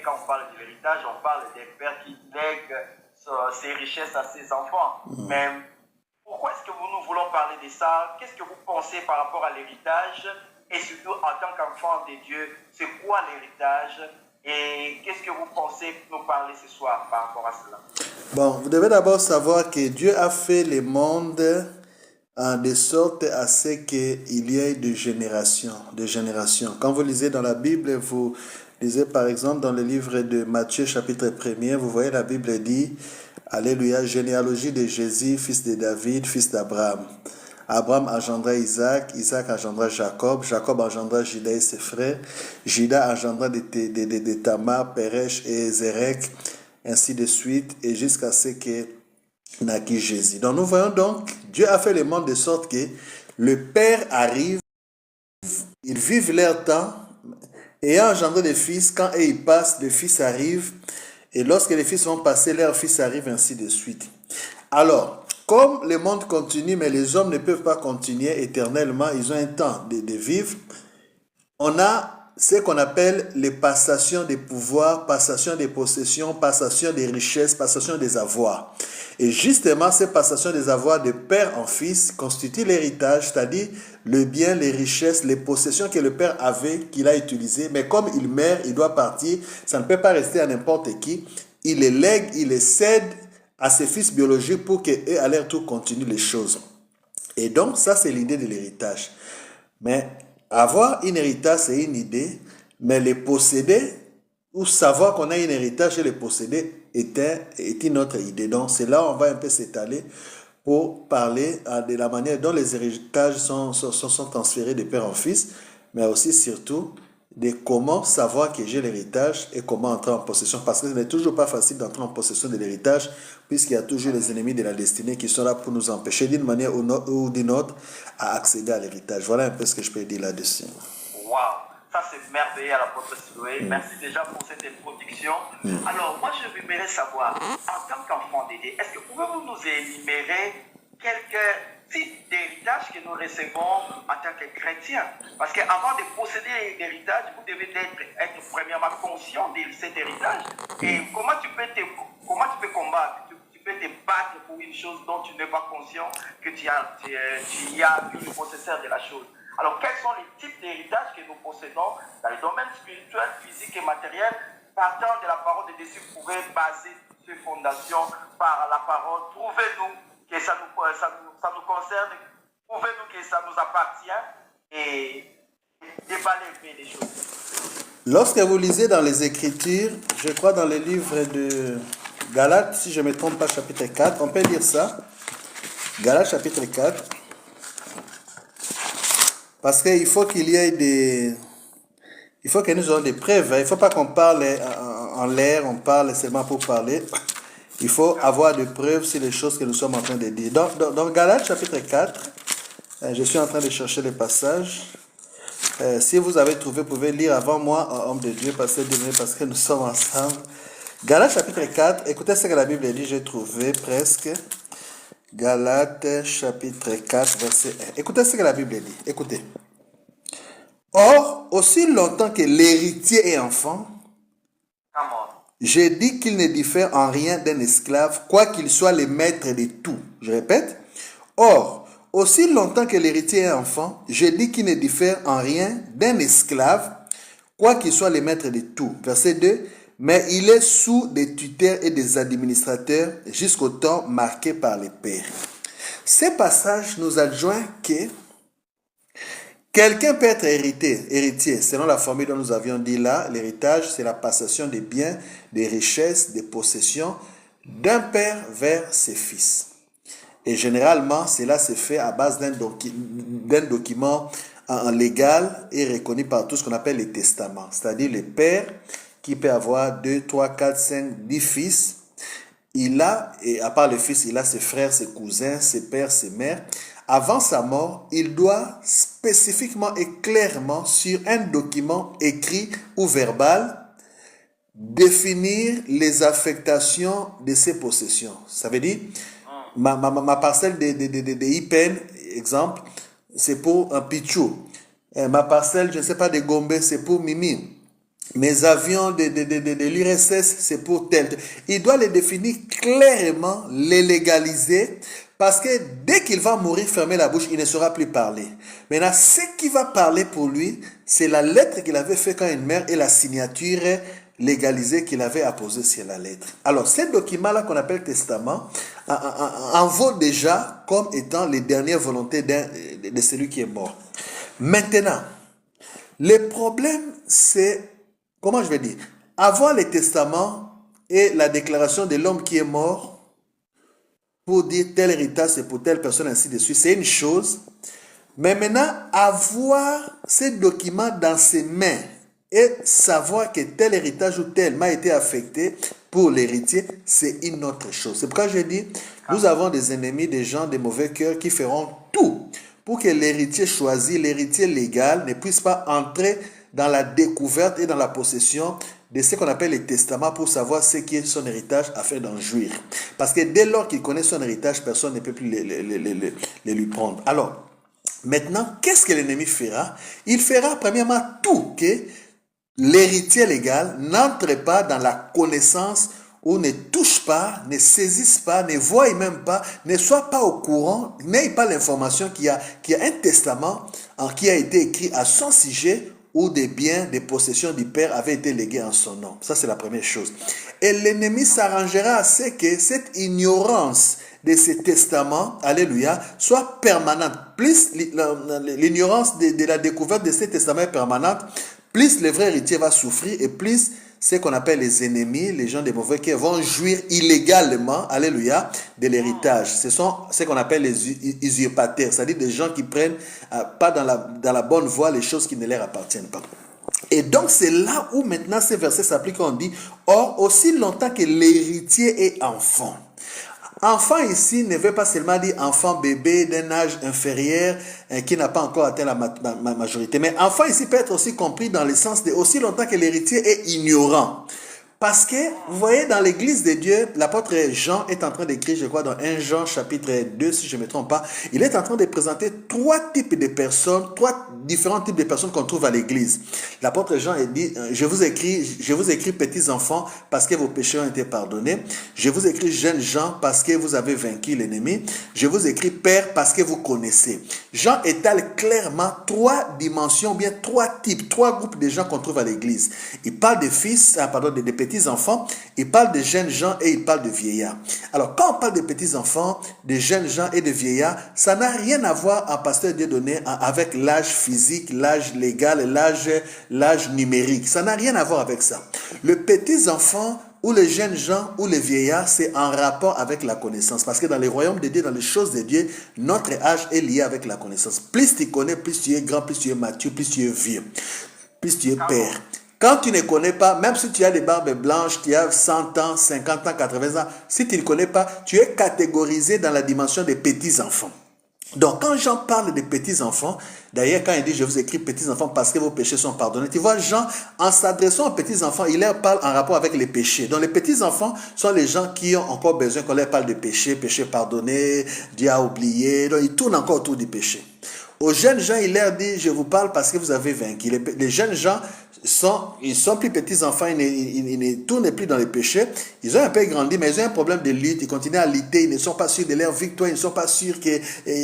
quand on parle de l'héritage, on parle des pères qui lèguent ses richesses à ses enfants. Mais pourquoi est-ce que nous voulons parler de ça? Qu'est-ce que vous pensez par rapport à l'héritage? Et surtout, en tant qu'enfant de Dieu, c'est quoi l'héritage? Et qu'est-ce que vous pensez nous parler ce soir par rapport à cela? Bon, vous devez d'abord savoir que Dieu a fait le monde de sorte à ce qu'il y ait de génération, de génération. Quand vous lisez dans la Bible, vous lisez par exemple dans le livre de Matthieu chapitre 1er, vous voyez la Bible dit, Alléluia, généalogie de Jésus, fils de David, fils d'Abraham. Abraham engendra Isaac, Isaac engendra Jacob, Jacob engendra Juda et ses frères, Juda engendra de Tamar, Péresh et Zérek, ainsi de suite, et jusqu'à ce que naquit Jésus. Donc nous voyons donc, Dieu a fait le monde de sorte que le Père arrive, ils vivent leur temps, ayant engendré des fils, quand ils passent, le Fils arrive, et lorsque les fils vont passer, leur Fils arrive, ainsi de suite. Alors, comme le monde continue, mais les hommes ne peuvent pas continuer éternellement, ils ont un temps de vivre, on a ce qu'on appelle les passations des pouvoirs, passation des possessions, passation des richesses, passation des avoirs. Et justement, ces passations des avoirs de père en fils constituent l'héritage, c'est-à-dire le bien, les richesses, les possessions que le père avait, qu'il a utilisées. Mais comme il meurt, il doit partir, ça ne peut pas rester à n'importe qui. Il les lègue, il les cède à ses fils biologiques pour qu'eux, à leur tour, continuent les choses. Et donc, ça, c'est l'idée de l'héritage. Mais avoir un héritage, c'est une idée, mais les posséder, ou savoir qu'on a un héritage et les posséder, est une autre idée. Donc, c'est là où on va un peu s'étaler pour parler de la manière dont les héritages sont transférés de père en fils, mais aussi, surtout, de comment savoir que j'ai l'héritage et comment entrer en possession. Parce que ce n'est toujours pas facile d'entrer en possession de l'héritage, puisqu'il y a toujours les ennemis de la destinée qui sont là pour nous empêcher d'une manière ou d'une autre à accéder à l'héritage. Voilà un peu ce que je peux dire là-dessus. Waouh, ça c'est merveilleux à l'apôtre Siloé. Merci déjà pour cette introduction. Alors, moi je voudrais savoir, en tant qu'enfant d'Éden, est-ce que pouvez-vous nous énumérer quelques types d'héritage que nous recevons en tant que chrétiens? Parce qu'avant de posséder l'héritage, vous devez être premièrement conscient de cet héritage. Et comment tu peux combattre? Tu peux te battre pour une chose dont tu n'es pas conscient que tu as vu le possesseur de la chose. Alors, quels sont les types d'héritage que nous possédons dans les domaines spirituels, physiques et matériels, partant de la parole de Dieu, vous pouvez baser ces fondations par la parole. Trouvez-nous que ça nous concerne, prouvez-nous que ça nous appartient et déballez les choses. Lorsque vous lisez dans les Écritures, je crois dans le livre de Galates, si je ne me trompe pas, chapitre 4, on peut lire ça. Galates, chapitre 4. Parce qu'il faut qu'il y ait des... Il faut que nous ayons des preuves. Il ne faut pas qu'on parle en l'air, on parle seulement pour parler. Il faut avoir des preuves sur les choses que nous sommes en train de dire. Dans Galates chapitre 4, je suis en train de chercher les passages. Si vous avez trouvé, vous pouvez lire avant moi, homme de Dieu, parce que nous sommes ensemble. Galates chapitre 4, écoutez ce que la Bible dit, j'ai trouvé presque. Galates chapitre 4, verset 1. Écoutez ce que la Bible dit. Écoutez. Or, aussi longtemps que l'héritier est enfant, j'ai dit qu'il ne diffère en rien d'un esclave, quoiqu'il soit le maître de tout. Je répète. Or, aussi longtemps que l'héritier est enfant, j'ai dit qu'il ne diffère en rien d'un esclave, quoiqu'il soit le maître de tout. Verset 2. Mais il est sous des tuteurs et des administrateurs jusqu'au temps marqué par les pères. Ces passages nous adjoignent que quelqu'un peut être héritier, selon la formule dont nous avions dit là. L'héritage, c'est la passation des biens, des richesses, des possessions d'un père vers ses fils. Et généralement, cela se fait à base d'un document légal et reconnu par tout ce qu'on appelle les testaments. C'est-à-dire le père qui peut avoir 2, 3, 4, 5, 10 fils. Il a, et à part le fils, il a ses frères, ses cousins, ses pères, ses mères. Avant sa mort, il doit spécifiquement et clairement, sur un document écrit ou verbal, définir les affectations de ses possessions. Ça veut dire, ma parcelle de Ipen, exemple, c'est pour un Pichou. Ma parcelle, je ne sais pas, de Gombe, c'est pour Mimi. mes avions de l'URSS, c'est pour tel. Il doit les définir clairement, les légaliser, parce que dès qu'il va mourir, fermer la bouche, il ne saura plus parler. Maintenant, ce qui va parler pour lui, c'est la lettre qu'il avait fait quand il meurt et la signature légalisée qu'il avait apposée sur la lettre. Alors, ce document-là qu'on appelle testament en vaut déjà comme étant les dernières volontés de celui qui est mort. Maintenant, le problème, c'est, comment je vais dire, avoir les testaments et la déclaration de l'homme qui est mort pour dire tel héritage c'est pour telle personne, ainsi de suite, c'est une chose. Mais maintenant, avoir ces documents dans ses mains et savoir que tel héritage ou tel m'a été affecté pour l'héritier, c'est une autre chose. C'est pourquoi je dis, nous avons des ennemis, des gens de mauvais cœur qui feront tout pour que l'héritier choisi, l'héritier légal, ne puisse pas entrer dans la découverte et dans la possession de ce qu'on appelle les testaments pour savoir ce qui est son héritage afin d'en jouir. Parce que dès lors qu'il connaît son héritage, personne ne peut plus les lui prendre. Alors, maintenant, qu'est-ce que l'ennemi fera? Il fera premièrement tout que l'héritier légal n'entre pas dans la connaissance ou ne touche pas, ne saisisse pas, ne voie même pas, ne soit pas au courant, n'ait pas l'information qu'il y a un testament qui a été écrit à son sujet ou des biens, des possessions du Père avaient été légués en son nom. Ça, c'est la première chose. Et l'ennemi s'arrangera à ce que cette ignorance de ces testaments, alléluia, soit permanente. Plus l'ignorance de la découverte de ces testaments est permanente, plus le vrai héritier va souffrir et plus ce qu'on appelle les ennemis, les gens des mauvais cœurs, vont jouir illégalement, alléluia, de l'héritage. Ce sont ce qu'on appelle les usurpateurs, c'est-à-dire des gens qui prennent pas dans la bonne voie les choses qui ne leur appartiennent pas. Et donc c'est là où maintenant ces versets s'appliquent, on dit, or aussi longtemps que l'héritier est enfant. Enfant ici ne veut pas seulement dire enfant bébé d'un âge inférieur qui n'a pas encore atteint la majorité. Mais enfant ici peut être aussi compris dans le sens de aussi longtemps que l'héritier est ignorant. Parce que, vous voyez, dans l'église de Dieu, l'apôtre Jean est en train d'écrire, je crois, dans 1 Jean chapitre 2, si je ne me trompe pas, il est en train de présenter trois différents types de personnes qu'on trouve à l'église. L'apôtre Jean dit, je vous écris petits enfants parce que vos péchés ont été pardonnés. Je vous écris jeunes gens parce que vous avez vaincu l'ennemi. Je vous écris père parce que vous connaissez. Jean étale clairement trois dimensions, bien trois types, trois groupes de gens qu'on trouve à l'église. Il parle des fils, des petits enfants, il parle de jeunes gens et il parle de vieillards. Alors, quand on parle de petits enfants, de jeunes gens et de vieillards, ça n'a rien à voir, en pasteur Dieudonné, avec l'âge physique, l'âge légal, l'âge numérique. Ça n'a rien à voir avec ça. Le petit enfant ou les jeunes gens ou les vieillards, c'est en rapport avec la connaissance. Parce que dans les royaumes de Dieu, dans les choses de Dieu, notre âge est lié avec la connaissance. Plus tu connais, plus tu es grand, plus tu es mature, plus tu es vieux, plus tu es père. Quand tu ne connais pas, même si tu as des barbes blanches, tu as 100 ans, 50 ans, 80 ans, si tu ne connais pas, tu es catégorisé dans la dimension des petits-enfants. Donc, quand Jean parle des petits-enfants, d'ailleurs, quand il dit « Je vous écris petits-enfants parce que vos péchés sont pardonnés », tu vois, Jean, en s'adressant aux petits-enfants, il leur parle en rapport avec les péchés. Donc, les petits-enfants sont les gens qui ont encore besoin qu'on leur parle de péché, péché pardonné, Dieu a oublié. Donc, ils tournent encore autour du péché. Aux jeunes gens, il leur dit « Je vous parle parce que vous avez vaincu ». Les jeunes gens, ils sont plus petits enfants, ils ne tournent plus dans les péchés. Ils ont un peu grandi, mais ils ont un problème de lutte. Ils continuent à lutter. Ils ne sont pas sûrs de leur victoire. Ils ne sont pas sûrs que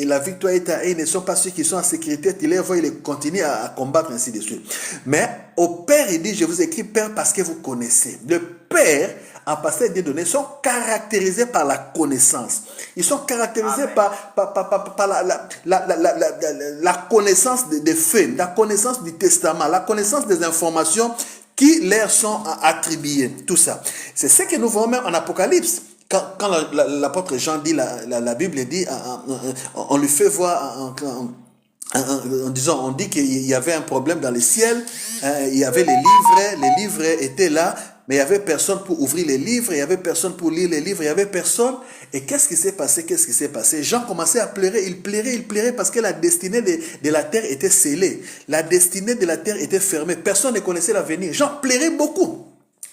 la victoire est à eux. Ils ne sont pas sûrs qu'ils sont en sécurité. Ils les voient, ils continuent à combattre, ainsi de suite. Mais au Père, il dit, je vous écris Père parce que vous connaissez. Le Père, en pasteur Dieudonné, sont caractérisés par la connaissance. Ils sont caractérisés par la connaissance des faits, la connaissance du testament, la connaissance des informations qui leur sont attribuées. Tout ça. C'est ce que nous voyons même en Apocalypse. Quand l'apôtre Jean dit, la Bible dit, on lui fait voir en disant, on dit qu'il y avait un problème dans le ciel, il y avait les livres étaient là, mais il n'y avait personne pour ouvrir les livres, il n'y avait personne pour lire les livres, il n'y avait personne. Et qu'est-ce qui s'est passé? Jean commençait à pleurer, il pleurait parce que la destinée de la terre était scellée. La destinée de la terre était fermée. Personne ne connaissait l'avenir. Jean pleurait beaucoup.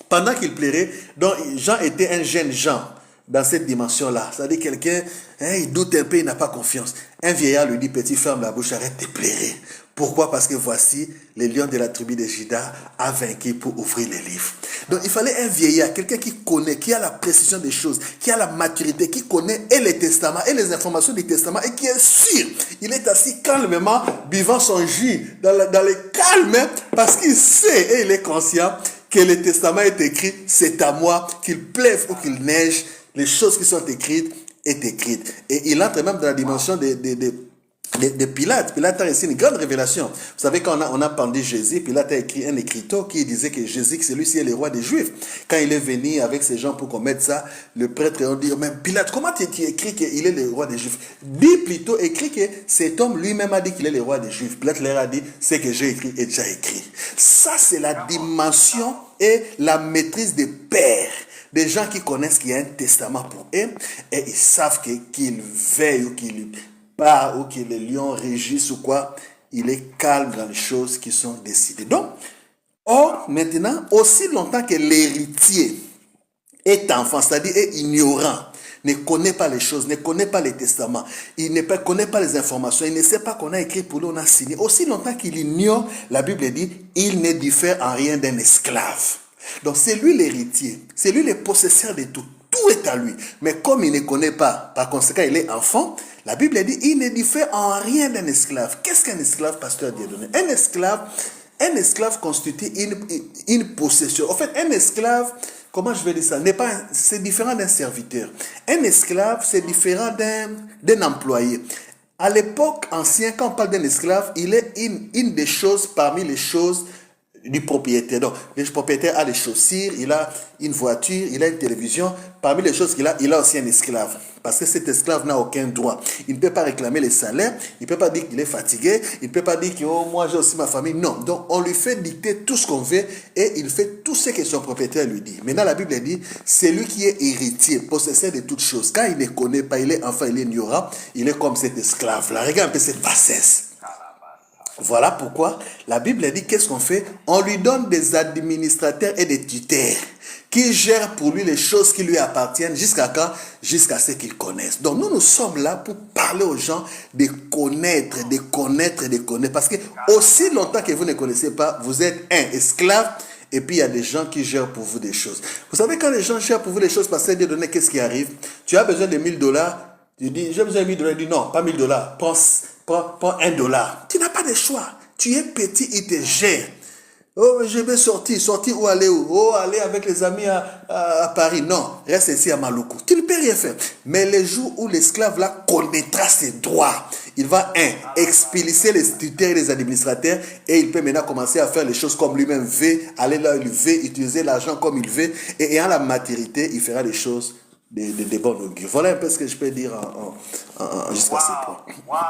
Pendant qu'il pleurait, donc Jean était un jeune Jean. dans cette dimension-là. C'est-à-dire quelqu'un, il doute un peu, il n'a pas confiance. Un vieillard lui dit, petit, ferme la bouche, arrête de pleurer. Pourquoi? Parce que voici, le lion de la tribu de Juda a vaincu pour ouvrir les livres. Donc il fallait un vieillard, quelqu'un qui connaît, qui a la précision des choses, qui a la maturité, qui connaît et les testaments et les informations du testament et qui est sûr. Il est assis calmement, buvant son jus, dans le calme, parce qu'il sait et il est conscient que le testament est écrit, c'est à moi, qu'il pleuve ou qu'il neige, les choses qui sont écrites est écrite. Et il entre même dans la dimension de Pilate. Pilate a reçu une grande révélation. Vous savez, quand on a pendu Jésus, Pilate a écrit un écriteau qui disait que Jésus, celui-ci est le roi des Juifs. Quand il est venu avec ses gens pour qu'on mette ça, le prêtre a dit, mais Pilate, comment tu écris qu'il est le roi des Juifs? Dis plutôt, écrit que cet homme lui-même a dit qu'il est le roi des Juifs. Pilate leur a dit, ce que j'ai écrit est déjà écrit. Ça, c'est la dimension et la maîtrise des pères. Des gens qui connaissent qu'il y a un testament pour eux et ils savent qu'ils veillent ou qu'ils partent ou que les lions régissent ou quoi, il est calme dans les choses qui sont décidées. Donc, maintenant, aussi longtemps que l'héritier est enfant, c'est-à-dire est ignorant, ne connaît pas les choses, ne connaît pas les testaments, il ne connaît pas les informations, il ne sait pas qu'on a écrit pour lui, on a signé. Aussi longtemps qu'il ignore, la Bible dit, il ne diffère en rien d'un esclave. Donc c'est lui l'héritier, c'est lui le possesseur de tout. Tout est à lui. Mais comme il ne connaît pas, par conséquent il est enfant, la Bible dit il ne diffère en rien d'un esclave. Qu'est-ce qu'un esclave, pasteur Dieudonné? Un esclave constitue une possession. En fait, un esclave, comment je vais dire ça? C'est différent d'un serviteur. Un esclave, c'est différent d'un employé. À l'époque ancienne, quand on parle d'un esclave, il est une des choses parmi les choses du propriétaire. Donc, le propriétaire a des chaussures, il a une voiture, il a une télévision. Parmi les choses qu'il a, il a aussi un esclave. Parce que cet esclave n'a aucun droit. Il ne peut pas réclamer les salaires, il ne peut pas dire qu'il est fatigué, il ne peut pas dire que moi j'ai aussi ma famille. Non. Donc, on lui fait dicter tout ce qu'on veut et il fait tout ce que son propriétaire lui dit. Maintenant, la Bible dit, c'est lui qui est héritier, possesseur de toutes choses. Quand il ne connaît pas, il est enfant, il est ignorant, il est comme cet esclave-là. Regarde un peu cette bassesse. Voilà pourquoi la Bible dit qu'est-ce qu'on fait? On lui donne des administrateurs et des tuteurs qui gèrent pour lui les choses qui lui appartiennent jusqu'à quand? Jusqu'à ce qu'il connaisse. Donc nous sommes là pour parler aux gens de connaître. Parce que aussi longtemps que vous ne connaissez pas, vous êtes un esclave et puis il y a des gens qui gèrent pour vous des choses. Vous savez quand les gens gèrent pour vous des choses, pasteur Dieudonné, qu'est-ce qui arrive? Tu as besoin de $1000, tu dis j'ai besoin de $1000, il dit non, pas $1000, prends $1. Tu n'as pas de choix. Tu es petit, il te gère. Oh, je vais sortir où aller où? Oh, aller avec les amis à Paris. Non, reste ici à Maluku. Tu ne peux rien faire. Mais le jour où l'esclave là connaîtra ses droits, il va expulser les tuteurs et les administrateurs et il peut maintenant commencer à faire les choses comme lui-même veut, aller là où il veut, utiliser l'argent comme il veut et ayant la maturité, il fera les choses de bon augure. Voilà un peu ce que je peux dire jusqu'à ce point. Waouh.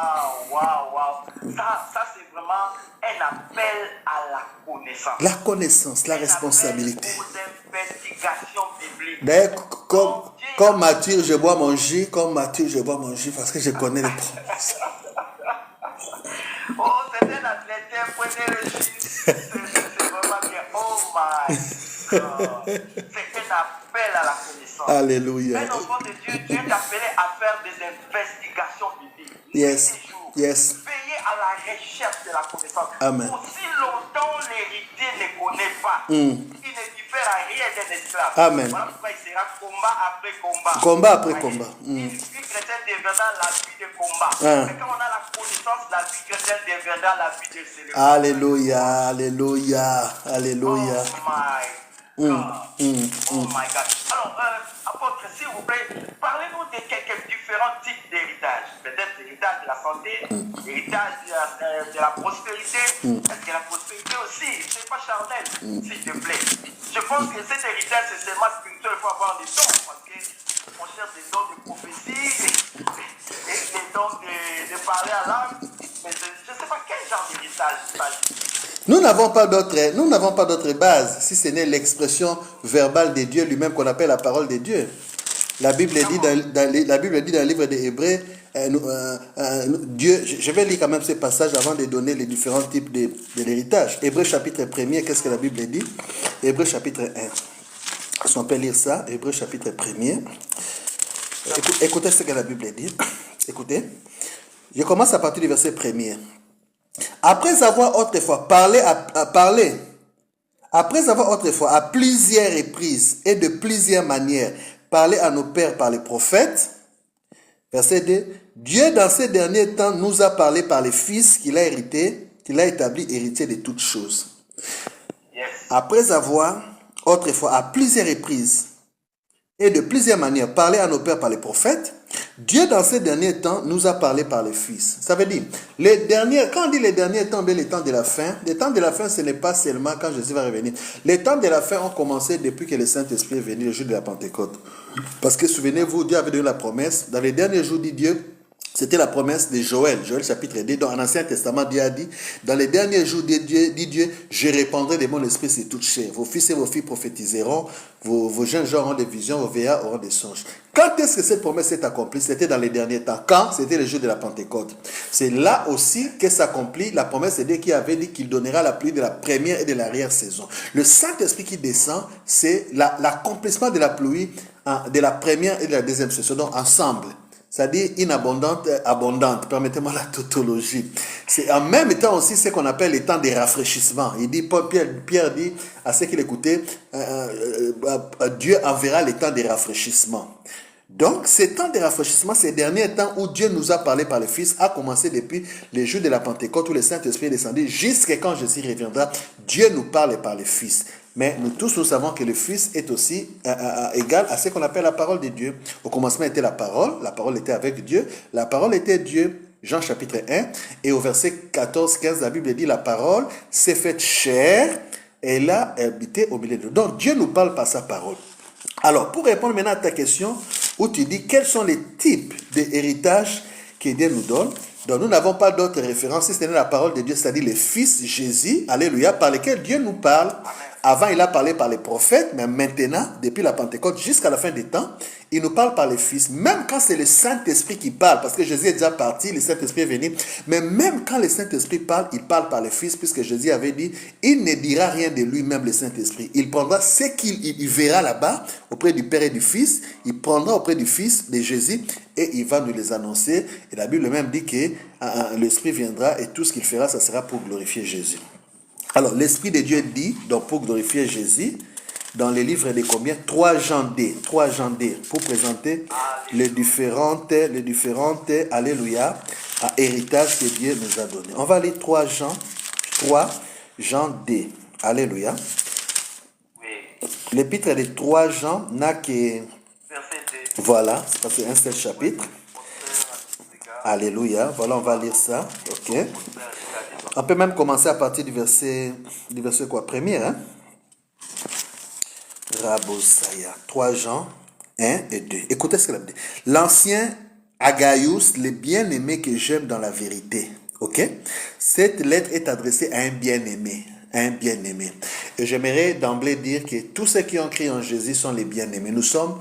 Ça c'est vraiment un appel à la connaissance. La connaissance, la responsabilité. Aux investigations bibliques. D'ailleurs, comme Matthieu, je bois mon jus, parce que je connais les promesses. Oh, c'est un athlète, prenez le jus. C'est vraiment bien. Oh my God. C'est un appel à la connaissance. Alléluia. Un enfant de Dieu, Dieu t'appelait à faire des investigations bibliques. Yes. Veillez à la recherche de la connaissance. Amen. Aussi longtemps l'héritier ne connaît pas, il ne diffère à rien d'un esclave. Amen. Voilà pourquoi il sera combat après combat. Combat après combat. Une vie chrétienne deviendra la vie de combat. Mais quand on a la connaissance, la vie chrétienne deviendra la vie de célébration. Alléluia. Oh my God. Alors, apôtre, s'il vous plaît, parlez-nous de quelques différents types d'héritage. Peut-être l'héritage de la santé, l'héritage de la prospérité. Est-ce que la prospérité aussi, c'est pas charnel, s'il te plaît? Je pense que cet héritage, c'est seulement spirituel, il faut avoir des dons, parce qu'on cherche des dons de prophétie et des dons de parler à l'âme. Mais je ne sais pas quel genre d'héritage il s'agit. Nous n'avons pas d'autre base, si ce n'est l'expression verbale de Dieu lui-même qu'on appelle la parole de Dieu. La Bible dit dans le livre des Hébreux, Dieu, je vais lire quand même ce passage avant de donner les différents types de l'héritage. Hébreux chapitre 1er, qu'est-ce que la Bible dit? Hébreux chapitre 1. On peut lire ça, Hébreux chapitre 1er. Écoutez ce que la Bible dit. Écoutez. Je commence à partir du verset 1er. Après avoir autrefois après avoir autrefois à plusieurs reprises et de plusieurs manières parlé à nos pères par les prophètes, verset 2, Dieu dans ces derniers temps nous a parlé par les fils qu'il a établi héritiers de toutes choses. Yes. Après avoir autrefois à plusieurs reprises et de plusieurs manières parlé à nos pères par les prophètes, Dieu dans ces derniers temps nous a parlé par les fils. Ça veut dire, quand on dit les derniers temps, les temps de la fin, ce n'est pas seulement quand Jésus va revenir. Les temps de la fin ont commencé depuis que le Saint-Esprit est venu le jour de la Pentecôte. Parce que souvenez-vous, Dieu avait donné la promesse. Dans les derniers jours, dit Dieu, c'était la promesse de Joël chapitre 2. Dans l'Ancien Testament, Dieu a dit, dans les derniers jours, dit Dieu, je répandrai de mon esprit sur toute chair. Vos fils et vos filles prophétiseront, vos jeunes gens auront des visions, vos vieillards auront des songes. Quand est-ce que cette promesse s'est accomplie? C'était dans les derniers temps. Quand? C'était le jour de la Pentecôte. C'est là aussi que s'accomplit la promesse de Dieu qui avait dit qu'il donnera la pluie de la première et de l'arrière-saison. Le Saint-Esprit qui descend, c'est l'accomplissement de la pluie de la première et de la deuxième saison, donc ensemble. C'est-à-dire inabondante, abondante. Permettez-moi la tautologie. C'est en même temps aussi ce qu'on appelle les temps de rafraîchissement. Il dit, Pierre dit à ceux qui l'écoutaient, Dieu enverra les temps de rafraîchissement. Donc, ces temps de rafraîchissement, ces derniers temps où Dieu nous a parlé par le Fils, a commencé depuis les jours de la Pentecôte où le Saint-Esprit est descendu, jusqu'à quand Jésus reviendra, Dieu nous parle par le Fils. Mais nous tous, nous savons que le Fils est aussi égal à ce qu'on appelle la parole de Dieu. Au commencement était la parole était avec Dieu, la parole était Dieu. Jean chapitre 1, et au verset 14-15, la Bible dit, la parole s'est faite chair, et elle a habité au milieu de nous. Donc, Dieu nous parle par sa parole. Alors, pour répondre maintenant à ta question, où tu dis quels sont les types d'héritage que Dieu nous donne, donc nous n'avons pas d'autres références, si ce n'est la parole de Dieu, c'est-à-dire le Fils Jésus, alléluia, par lequel Dieu nous parle. Avant, il a parlé par les prophètes, mais maintenant, depuis la Pentecôte jusqu'à la fin des temps, il nous parle par les fils. Même quand c'est le Saint-Esprit qui parle, parce que Jésus est déjà parti, le Saint-Esprit est venu, mais même quand le Saint-Esprit parle, il parle par les fils, puisque Jésus avait dit, il ne dira rien de lui-même, le Saint-Esprit. Il prendra ce qu'il verra là-bas, auprès du Père et du Fils, il prendra auprès du Fils, de Jésus, et il va nous les annoncer. Et la Bible même dit que l'Esprit viendra, et tout ce qu'il fera, ça sera pour glorifier Jésus. Alors, l'Esprit de Dieu dit, donc pour glorifier Jésus, dans les livres de combien? 3 Jean D, pour présenter les différentes, alléluia, héritages que Dieu nous a donné. On va lire 3 Jean D, alléluia. Oui. L'épître de 3 Jean n'a que... Verset 2. Voilà, c'est parce que c'est un seul chapitre. Alléluia, voilà, on va lire ça, ok. On peut même commencer à partir du verset quoi? Premier, hein? Rabosaya. 3 Jean 1 et 2. Écoutez ce que la Bible dit. L'ancien Agaius, le bien-aimé que j'aime dans la vérité. Ok? Cette lettre est adressée à un bien-aimé. Et j'aimerais d'emblée dire que tous ceux qui ont cru en Jésus sont les bien-aimés. Nous sommes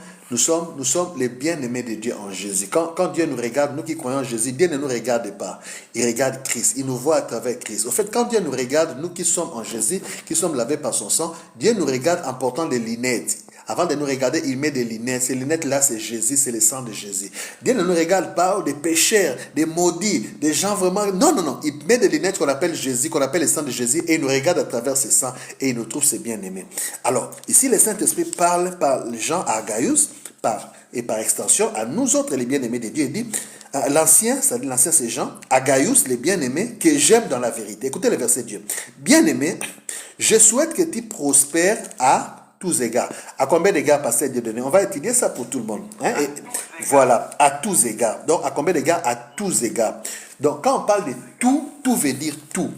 les bien-aimés de Dieu en Jésus. Quand Dieu nous regarde, nous qui croyons en Jésus, Dieu ne nous regarde pas. Il regarde Christ. Il nous voit à travers Christ. Au fait, quand Dieu nous regarde, nous qui sommes en Jésus, qui sommes lavés par son sang, Dieu nous regarde en portant des lunettes. Avant de nous regarder, il met des lunettes. Ces lunettes-là, c'est Jésus, c'est le sang de Jésus. Dieu ne nous regarde pas des pécheurs, des maudits, des gens vraiment... Non. Il met des lunettes qu'on appelle Jésus, qu'on appelle le sang de Jésus, et il nous regarde à travers ce sang, et il nous trouve ses bien-aimés. Alors, ici, le Saint-Esprit parle par Jean à Agaius, et par extension, à nous autres, les bien-aimés de Dieu. Il dit, l'ancien, c'est-à-dire l'ancien, c'est Jean, Agaius, les bien-aimés, que j'aime dans la vérité. Écoutez le verset de Dieu. Bien-aimé, je souhaite que tu prospères à tous égards. À combien d'égards, pasteur Dieu donné? On va étudier ça pour tout le monde. Hein? Et voilà, à tous égards. Donc, à combien d'égards? À tous égards. Donc, quand on parle de tout, tout veut dire tout.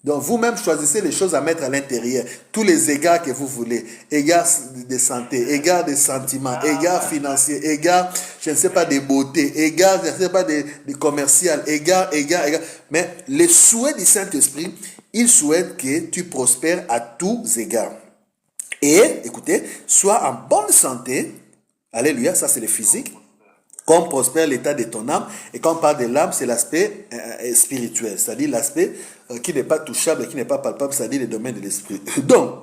Donc, vous-même choisissez les choses à mettre à l'intérieur. Tous les égards que vous voulez. Égards de santé, égards de sentiments, égards financiers, égards, je ne sais pas, de beauté, égards, je ne sais pas, de commercial, égards. Mais le souhait du Saint-Esprit, il souhaite que tu prospères à tous égards. Et, écoutez, sois en bonne santé. Alléluia, ça c'est le physique. Comme prospère l'état de ton âme. Et quand on parle de l'âme, c'est l'aspect spirituel. C'est-à-dire l'aspect qui n'est pas touchable et qui n'est pas palpable, c'est-à-dire le domaine de l'esprit. Donc,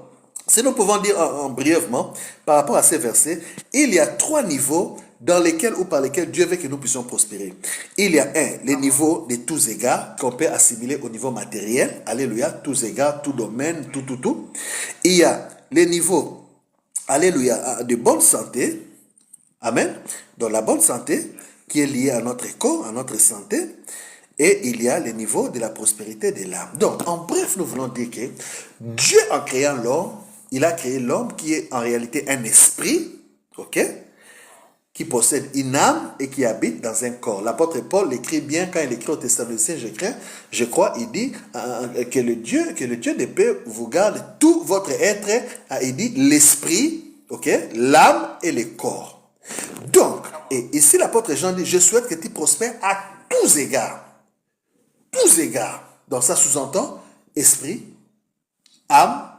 Si nous pouvons dire brièvement, par rapport à ces versets, il y a 3 niveaux dans lesquels ou par lesquels Dieu veut que nous puissions prospérer. Il y a les niveaux de tous égards qu'on peut assimiler au niveau matériel. Alléluia, tous égards, tout domaine, tout. Il y a les niveaux, alléluia, de bonne santé. Amen. Donc la bonne santé qui est liée à notre corps, à notre santé. Et il y a le niveau de la prospérité de l'âme. Donc, en bref, nous voulons dire que Dieu, en créant l'homme, il a créé l'homme qui est en réalité un esprit, ok, qui possède une âme et qui habite dans un corps. L'apôtre Paul l'écrit bien quand il écrit au Thessaloniciens, je crois, il dit que le Dieu de paix vous garde tout votre être, il dit l'esprit, ok, l'âme et le corps. Donc, et ici l'apôtre Jean dit, je souhaite que tu prospères à tous égards. Tous égards. Donc ça sous-entend esprit, âme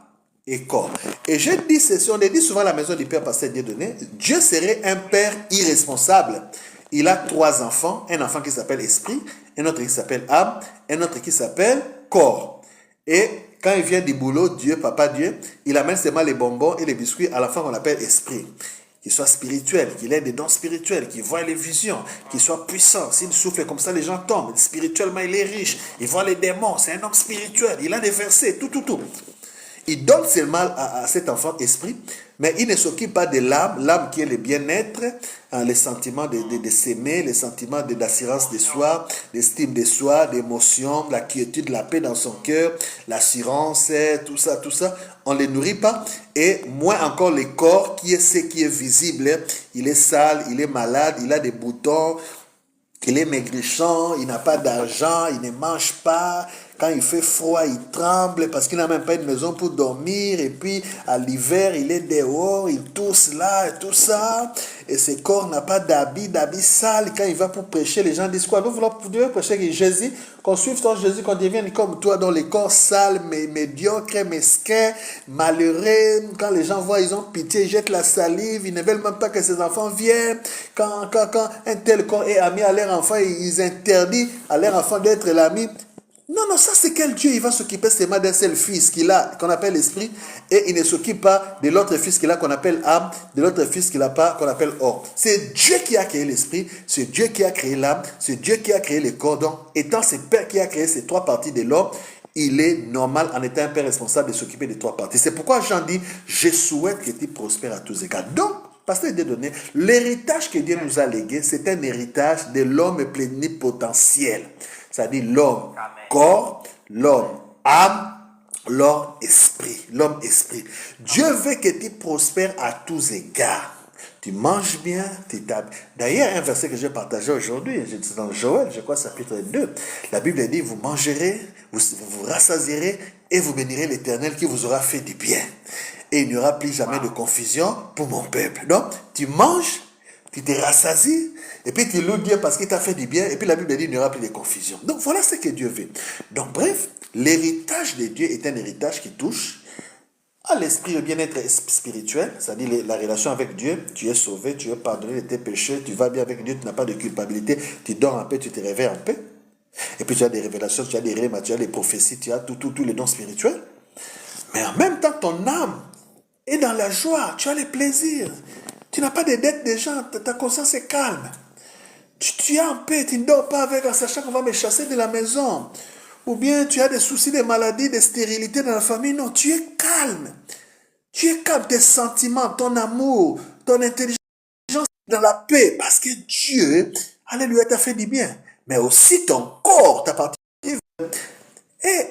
et corps. Et je dis ceci, on dit souvent à la maison du Père Pasteur Dieudonné, Dieu serait un père irresponsable. Il a 3 enfants, un enfant qui s'appelle esprit, un autre qui s'appelle âme, un autre qui s'appelle corps. Et quand il vient du boulot, Dieu, Papa Dieu, il amène seulement les bonbons et les biscuits à l'enfant qu'on appelle esprit. Qu'il soit spirituel, qu'il ait des dons spirituels, qu'il voit les visions, qu'il soit puissant. S'il souffle comme ça, les gens tombent. Spirituellement, il est riche. Il voit les démons. C'est un homme spirituel. Il a des versets, tout. Il donne seulement à cet enfant esprit, mais il ne s'occupe pas de l'âme qui est le bien-être, les sentiments de s'aimer, les sentiments d'assurance de soi, d'estime de soi, d'émotion, la quiétude, la paix dans son cœur, l'assurance, tout ça. On ne les nourrit pas. Et moins encore le corps qui est ce qui est visible. Il est sale, il est malade, il a des boutons, il est maigrichon, il n'a pas d'argent, il ne mange pas. Quand il fait froid, il tremble parce qu'il n'a même pas une maison pour dormir. Et puis, à l'hiver, il est dehors, il tousse là et tout ça. Et ce corps n'a pas d'habit sale. Quand il va pour prêcher, les gens disent quoi? Nous voulons prêcher que Jésus, qu'on suive ton Jésus, qu'on devienne comme toi, dans les corps sales, médiocres, mesquins, malheureux. Quand les gens voient, ils ont pitié, ils jettent la salive. Ils ne veulent même pas que ces enfants viennent. Quand un tel corps est ami à leur enfant, ils interdisent à leur enfant d'être l'ami. Non, ça c'est quel Dieu? Il va s'occuper seulement d'un seul fils qu'il a, qu'on appelle esprit, et il ne s'occupe pas de l'autre fils qu'il a, qu'on appelle âme, de l'autre fils qu'il n'a pas, qu'on appelle or. C'est Dieu qui a créé l'esprit, c'est Dieu qui a créé l'âme, c'est Dieu qui a créé le corps. Donc, étant ce Père qui a créé ces 3 parties de l'homme, il est normal, en étant un Père responsable, de s'occuper des 3 parties. C'est pourquoi Jean dit, je souhaite que tu prospères à tous égards. Donc, Pasteur Dieudonné, l'héritage que Dieu nous a légué, c'est un héritage de l'homme plénipotentiel. C'est-à-dire l'homme corps, l'homme âme, l'homme esprit. Dieu veut que tu prospères à tous égards. Tu manges bien, tu t'habilles. D'ailleurs, un verset que j'ai partagé aujourd'hui, c'est dans Joël, je crois, chapitre 2. La Bible dit, vous mangerez, vous rassasierez et vous bénirez l'Éternel qui vous aura fait du bien. Et il n'y aura plus jamais de confusion pour mon peuple. Donc, tu manges, tu te rassasies, et puis tu loues Dieu parce qu'il t'a fait du bien, et puis la Bible dit qu'il n'y aura plus de confusion. Donc voilà ce que Dieu veut. Donc bref, l'héritage de Dieu est un héritage qui touche à l'esprit, le bien-être spirituel, c'est-à-dire la relation avec Dieu. Tu es sauvé, tu es pardonné de tes péchés, tu vas bien avec Dieu, tu n'as pas de culpabilité, tu dors en paix, tu te réveilles en paix. Et puis tu as des révélations, tu as des rêves, tu as des prophéties, tu as tous les dons spirituels. Mais en même temps, ton âme est dans la joie, tu as les plaisirs. Tu n'as pas de dettes des gens, ta conscience est calme. Tu es en paix, tu ne dors pas avec en sachant qu'on va me chasser de la maison. Ou bien tu as des soucis de maladie, de stérilité dans la famille. Non, tu es calme. Tu es calme, tes sentiments, ton amour, ton intelligence dans la paix. Parce que Dieu, alléluia, t'a fait du bien. Mais aussi ton corps t'appartient. Et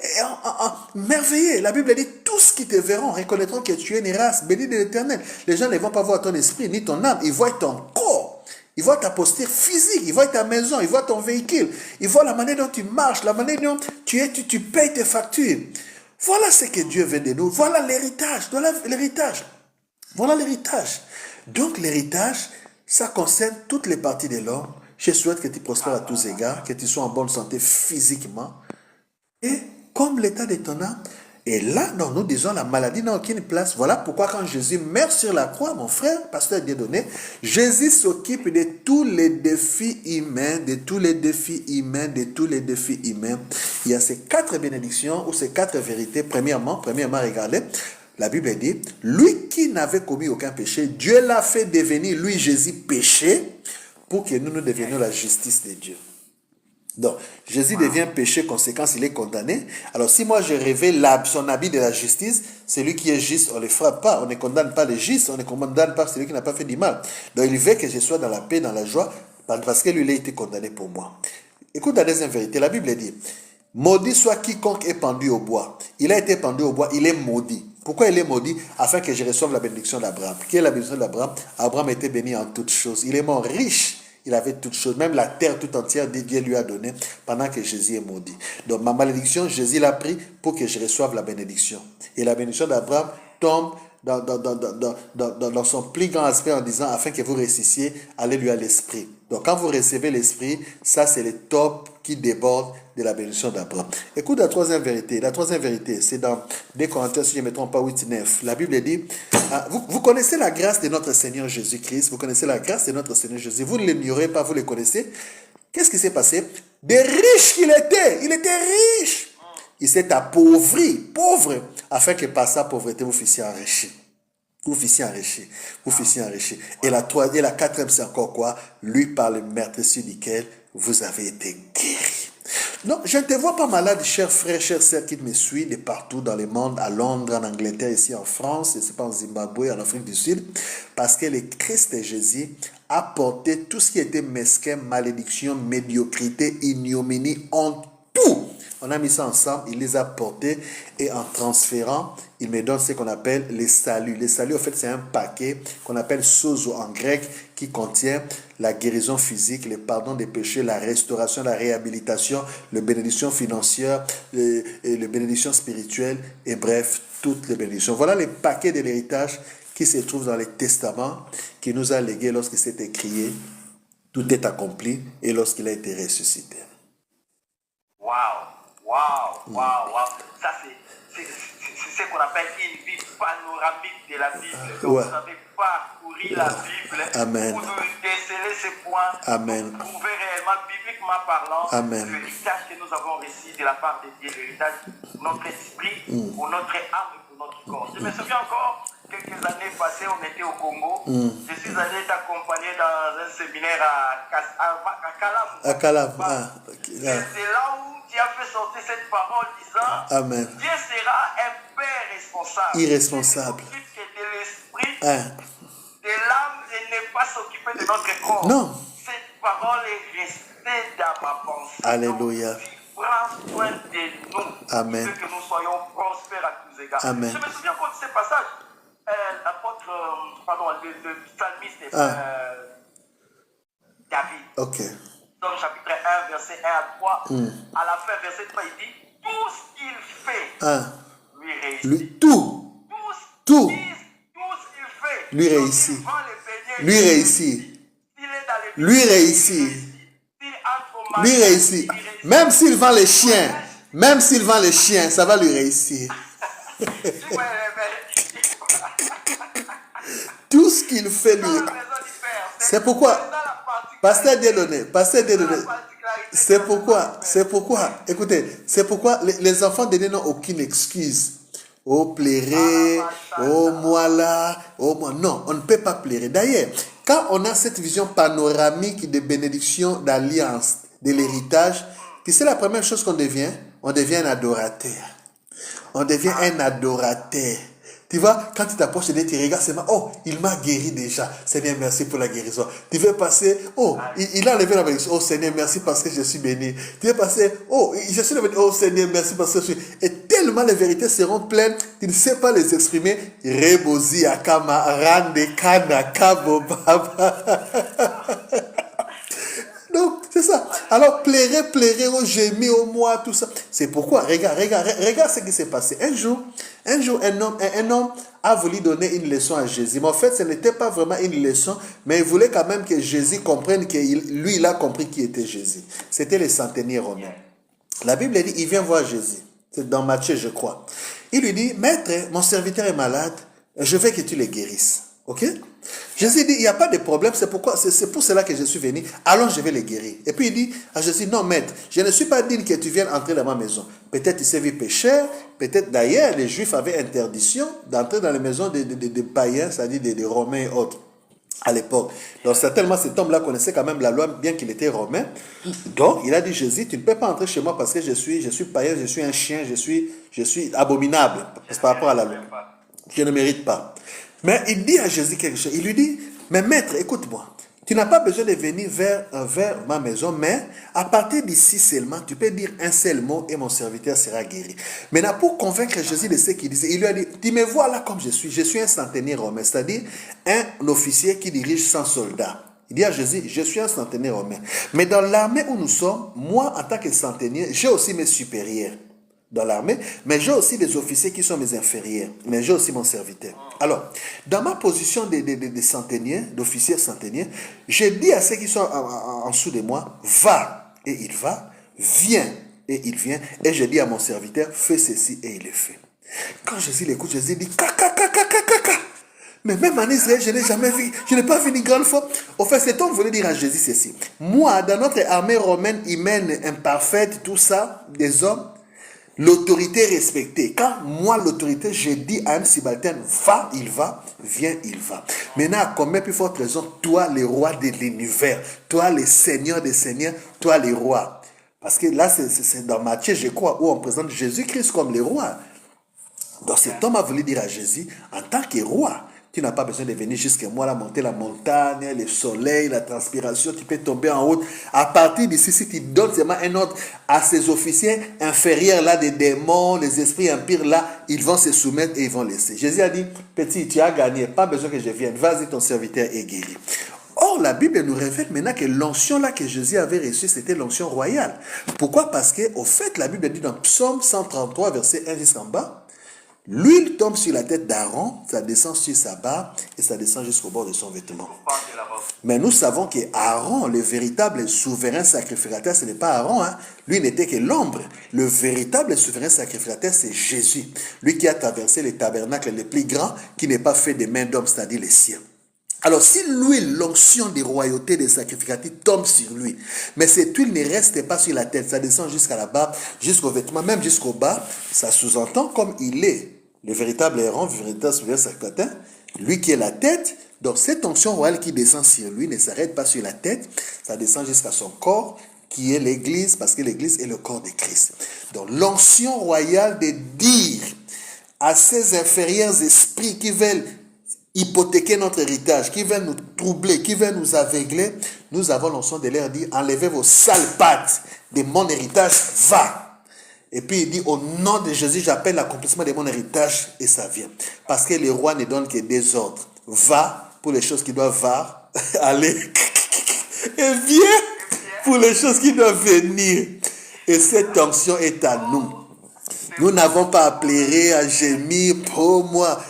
merveilleux, la Bible dit, tous qui te verront reconnaîtront que tu es une race bénie de l'Éternel. Les gens ne vont pas voir ton esprit ni ton âme, ils voient ton corps. Ils voient ta posture physique, ils voient ta maison, ils voient ton véhicule, ils voient la manière dont tu marches, la manière dont tu payes tes factures. Voilà ce que Dieu veut de nous. Voilà l'héritage. Voilà l'héritage. Donc l'héritage, ça concerne toutes les parties de l'homme. Je souhaite que tu prospères à tous égards, que tu sois en bonne santé physiquement. Et comme l'état de ton âme, et là, non, nous disons la maladie n'a aucune place. Voilà pourquoi quand Jésus meurt sur la croix, mon frère, pasteur Dieudonné, Jésus s'occupe de tous les défis humains, de tous les défis humains. Il y a ces 4 bénédictions ou ces 4 vérités. Premièrement, regardez, La Bible dit, lui qui n'avait commis aucun péché, Dieu l'a fait devenir, lui Jésus, péché, pour que nous devenions la justice de Dieu. Donc, Jésus devient péché, conséquence, il est condamné. Alors, si moi je revais son habit de la justice, celui qui est juste, on ne le frappe pas. On ne condamne pas les justes, on ne condamne pas celui qui n'a pas fait du mal. Donc, il veut que je sois dans la paix, dans la joie, parce que lui, il a été condamné pour moi. Écoute la deuxième vérité. La Bible dit, maudit soit quiconque est pendu au bois. Il a été pendu au bois, il est maudit. Pourquoi il est maudit? Afin que je reçoive la bénédiction d'Abraham. Qui est la bénédiction d'Abraham? Abraham était béni en toutes choses. Il est mort riche. Il avait toutes choses, même la terre tout entière, Dieu lui a donné pendant que Jésus est maudit. Donc ma malédiction, Jésus l'a pris pour que je reçoive la bénédiction. Et la bénédiction d'Abraham tombe dans son plus grand aspect en disant, afin que vous réussissiez, allez-lui à l'esprit. Donc quand vous recevez l'esprit, ça c'est le top qui déborde de la bénédiction d'Abraham. Écoute la troisième vérité. La troisième vérité, c'est dans 2 Corinthiens, si je ne me trompe pas, 8-9. La Bible dit, vous connaissez la grâce de notre Seigneur Jésus-Christ, vous connaissez la grâce de notre Seigneur Jésus, vous ne l'ignorez pas, vous le connaissez. Qu'est-ce qui s'est passé? Des riches qu'il était, il était riche. Il s'est appauvri, pauvre, afin que par sa pauvreté, vous fussiez enrichis. Vous fussiez enrichis. Vous fussiez enrichis. Et la quatrième, c'est encore quoi? Lui, par le meurtrissure duquel vous avez été guéris. Non, je ne te vois pas malade, chers frères, chères sœurs qui me suivent de partout dans le monde, à Londres, en Angleterre, ici en France, je ne sais pas, en Zimbabwe, en Afrique du Sud, parce que le Christ de Jésus a porté tout ce qui était mesquin, malédiction, médiocrité, ignominie, honte, tout. On a mis ça ensemble, il les a portés et en transférant, il me donne ce qu'on appelle les saluts. Les saluts, en fait, c'est un paquet qu'on appelle sozo en grec qui contient la guérison physique, le pardon des péchés, la restauration, la réhabilitation, la bénédiction financière, les bénédictions spirituelles et bref, toutes les bénédictions. Voilà les paquets de l'héritage qui se trouvent dans les testaments qui nous a légués lorsqu'il s'est écrié. Tout est accompli et lorsqu'il a été ressuscité. Waouh. Ça, c'est ce qu'on appelle une vie panoramique de la Bible. Donc, vous avez parcouru la Bible pour nous déceler ces points. Amen. Pour prouver réellement, bibliquement parlant, Amen. l'héritage que nous avons reçu de la part de Dieu, l'héritage pour notre esprit, pour notre âme et pour notre corps. Je me souviens encore, quelques années passées, on était au Congo. Je suis allé t'accompagner dans un séminaire à Kalam. À Kalam. Et c'est là où tu as fait sortir cette parole disant, Amen. Dieu sera un père responsable. Irresponsable. Il s'occupe que de l'esprit, Hein. de l'âme et ne pas s'occuper de notre corps. Non. Cette parole est restée dans ma pensée. Alléluia. Donc, il prend soin de nous. Amen. Il veut que nous soyons prospères à tous égards. Amen. Je me souviens quand ce passage, l'apôtre, le psalmiste David. Ok. Dans le chapitre 1, verset 1 à 3, à la fin, verset 3, il dit, tout ce qu'il fait, lui réussit. Tout. Tout ce qu'il fait, lui réussit. Lui réussit. Lui réussit. Lui réussit. Même s'il vend les chiens, ça va lui réussir. Tout ce qu'il fait, lui. C'est pourquoi, Pasteur Dieudonné, c'est pourquoi, écoutez, c'est pourquoi les enfants de Dieu n'ont aucune excuse. Oh, plairer, oh, moi là, oh, moi. Non, on ne peut pas plairer. D'ailleurs, quand on a cette vision panoramique de bénédiction, d'alliance, de l'héritage, tu sais la première chose qu'on devient? On devient un adorateur. On devient un adorateur. Tu vois, quand tu t'approches de Dieu, tu regardes seulement, oh, il m'a guéri déjà. Seigneur, merci pour la guérison. Tu veux passer, oh, il a enlevé la bénédiction. Oh, Seigneur, merci parce que je suis béni. Tu veux passer, oh, je suis béni. Oh, Seigneur, merci parce que je suis. Et tellement les vérités seront pleines, tu ne sais pas les exprimer. Rebozi, akama, rande, kana, kabo, baba. Donc, c'est ça. Alors, plairer, oh, gémir, oh, moi, tout ça. C'est pourquoi, regarde ce qui s'est passé. Un jour, un homme a voulu donner une leçon à Jésus. Mais en fait, ce n'était pas vraiment une leçon, mais il voulait quand même que Jésus comprenne que lui, il a compris qui était Jésus. C'était le centenier romain. La Bible dit, il vient voir Jésus. C'est dans Matthieu, je crois. Il lui dit, Maître, mon serviteur est malade, je veux que tu le guérisses. Ok? Jésus dit, il n'y a pas de problème, c'est pour cela que je suis venu. Allons, je vais les guérir. Et puis il dit à Jésus, non maître, je ne suis pas digne que tu viennes entrer dans ma maison. Peut-être il s'est vu pécheur, peut-être d'ailleurs les Juifs avaient interdiction d'entrer dans les maisons des païens, c'est-à-dire des Romains et autres à l'époque. Donc certainement cet homme-là connaissait quand même la loi, bien qu'il était romain. Donc il a dit, Jésus, tu ne peux pas entrer chez moi parce que je suis païen, je suis un chien, je suis abominable par rapport à la loi. Je ne mérite pas. Mais il dit à Jésus quelque chose. Il lui dit, mais maître, écoute-moi. Tu n'as pas besoin de venir vers ma maison, mais à partir d'ici seulement, tu peux dire un seul mot et mon serviteur sera guéri. Maintenant, pour convaincre Jésus de ce qu'il disait, il lui a dit, tu me vois là comme je suis un centenier romain, c'est-à-dire un officier qui dirige 100 soldats. Il dit à Jésus, je suis un centenier romain. Mais dans l'armée où nous sommes, moi, en tant que centenier, j'ai aussi mes supérieurs dans l'armée, mais j'ai aussi des officiers qui sont mes inférieurs, mais j'ai aussi mon serviteur. Alors, dans ma position de centenier, d'officier centenier, je dis à ceux qui sont en dessous de moi, va, et il va, viens, et il vient, et je dis à mon serviteur, fais ceci, et il le fait. Quand Jésus l'écoute, Jésus dit, caca. Mais même en Israël, je n'ai jamais vu, je n'ai pas vu une grande fois. Au fait, cet homme voulait dire à Jésus ceci. Moi, dans notre armée romaine humaine imparfaite, tout ça, des hommes, l'autorité respectée. Quand moi, l'autorité, je dis à un subalterne, va, il va, viens, il va. Maintenant, à combien plus forte raison, toi, le roi de l'univers, toi, le seigneur des seigneurs, toi, le roi. Parce que là, c'est dans Matthieu, je crois, où on présente Jésus-Christ comme le roi. Donc cet homme a voulu dire à Jésus, en tant que roi, tu n'as pas besoin de venir jusqu'à moi, là, monter la montagne, le soleil, la transpiration, tu peux tomber en haut. À partir d'ici, si tu donnes seulement un ordre à ces officiers inférieurs là, des démons, les esprits impurs là, ils vont se soumettre et ils vont laisser. Jésus a dit, petit, tu as gagné, pas besoin que je vienne, vas-y, ton serviteur est guéri. Or, la Bible nous révèle maintenant que l'onction là que Jésus avait reçue, c'était l'onction royale. Pourquoi? Parce qu'au fait, la Bible dit dans Psaume 133, verset 1 jusqu'en bas, l'huile tombe sur la tête d'Aaron, ça descend sur sa barbe et ça descend jusqu'au bord de son vêtement. Mais nous savons que Aaron, le véritable souverain sacrificateur, ce n'est pas Aaron, hein? Lui n'était que l'ombre. Le véritable souverain sacrificateur, c'est Jésus. Lui qui a traversé le tabernacle le plus grand, qui n'est pas fait de main d'homme, c'est-à-dire les siens. Alors, si l'huile, l'onction des royautés des sacrificateurs tombe sur lui, mais cette huile ne reste pas sur la tête, ça descend jusqu'à la barbe, jusqu'au vêtement, même jusqu'au bas, ça sous-entend comme il est le véritable Aaron, le véritable souverain sacrificateur, lui qui est la tête. Donc, cette onction royale qui descend sur lui ne s'arrête pas sur la tête, ça descend jusqu'à son corps, qui est l'Église, parce que l'Église est le corps de Christ. Donc, l'onction royale de dire à ces inférieurs esprits qui veulent hypothéquer notre héritage, qui veulent nous troubler, qui veulent nous aveugler, nous avons l'onction de leur dire, enlevez vos sales pattes de mon héritage, va. Et puis il dit, au nom de Jésus, j'appelle l'accomplissement de mon héritage et ça vient. Parce que le roi ne donne que des ordres. Va pour les choses qui doivent aller. Et viens pour les choses qui doivent venir. Et cette onction est à nous. Nous n'avons pas à pleurer, à gémir pour moi.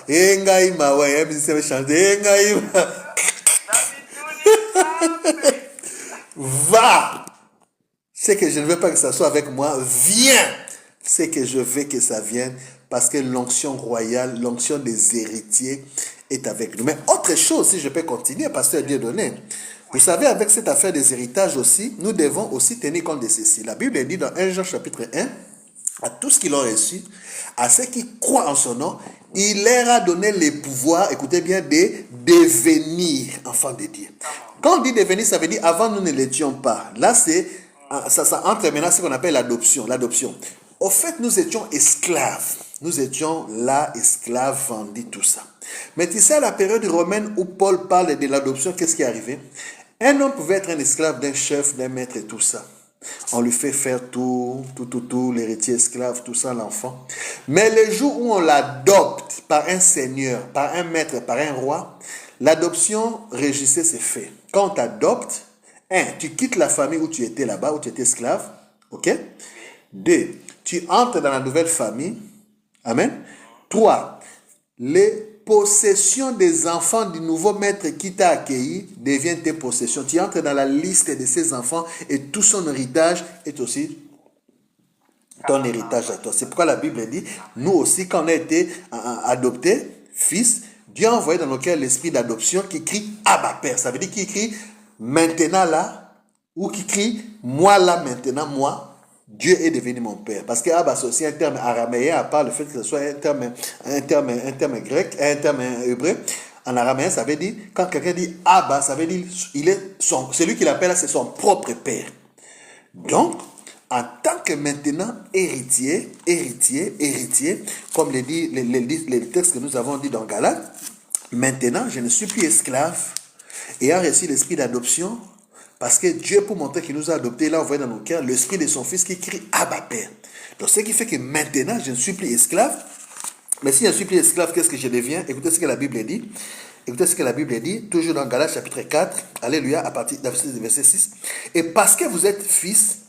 Va. C'est que je ne veux pas que ça soit avec moi. Viens. C'est que je veux que ça vienne parce que l'onction royale, l'onction des héritiers est avec nous. Mais autre chose, si je peux continuer, pasteur Dieudonné. Vous savez, avec cette affaire des héritages aussi, nous devons aussi tenir compte de ceci. La Bible dit dans 1 Jean chapitre 1, à tous ceux qui l'ont reçu, à ceux qui croient en son nom, il leur a donné le pouvoir, écoutez bien, de devenir enfants de Dieu. Quand on dit devenir, ça veut dire avant nous ne l'étions pas. Là, ça entre maintenant ce qu'on appelle l'adoption. Au fait, nous étions esclaves. Nous étions là, esclaves, vendus, tout ça. Mais tu sais, à la période romaine où Paul parle de l'adoption, qu'est-ce qui est arrivé? Un homme pouvait être un esclave d'un chef, d'un maître et tout ça. On lui fait faire tout, l'héritier esclave, tout ça, l'enfant. Mais le jour où on l'adopte par un seigneur, par un maître, par un roi, l'adoption régissait ses faits. Quand on t'adopte, tu quittes la famille où tu étais là-bas, où tu étais esclave, ok? 2, tu entres dans la nouvelle famille, amen. 3, les possessions des enfants du nouveau maître qui t'a accueilli deviennent tes possessions. Tu entres dans la liste de ces enfants et tout son héritage est aussi ton héritage à toi. C'est pourquoi la Bible dit, nous aussi, quand on a été adoptés, fils, Dieu a envoyé dans nos cœurs l'esprit d'adoption qui crie Abba Père. Ça veut dire qu'il crie maintenant là, ou qui crie moi là maintenant, moi. Dieu est devenu mon père. Parce que Abba, c'est aussi un terme araméen, à part le fait que ce soit un terme grec, un terme hébreu. En araméen, ça veut dire, quand quelqu'un dit Abba, ça veut dire, celui qu'il appelle, c'est son propre père. Donc, en tant que maintenant héritier, comme le dit les textes que nous avons dit dans Galates, maintenant, je ne suis plus esclave, ayant reçu l'esprit d'adoption, parce que Dieu, pour montrer qu'il nous a adoptés, il a envoyé dans nos cœurs l'esprit de son Fils qui crie Abba Père. Donc, ce qui fait que maintenant, je ne suis plus esclave. Mais si je ne suis plus esclave, qu'est-ce que je deviens? Écoutez ce que la Bible dit. Écoutez ce que la Bible dit, toujours dans Galates chapitre 4, alléluia, à partir du verset 6. Et parce que vous êtes fils,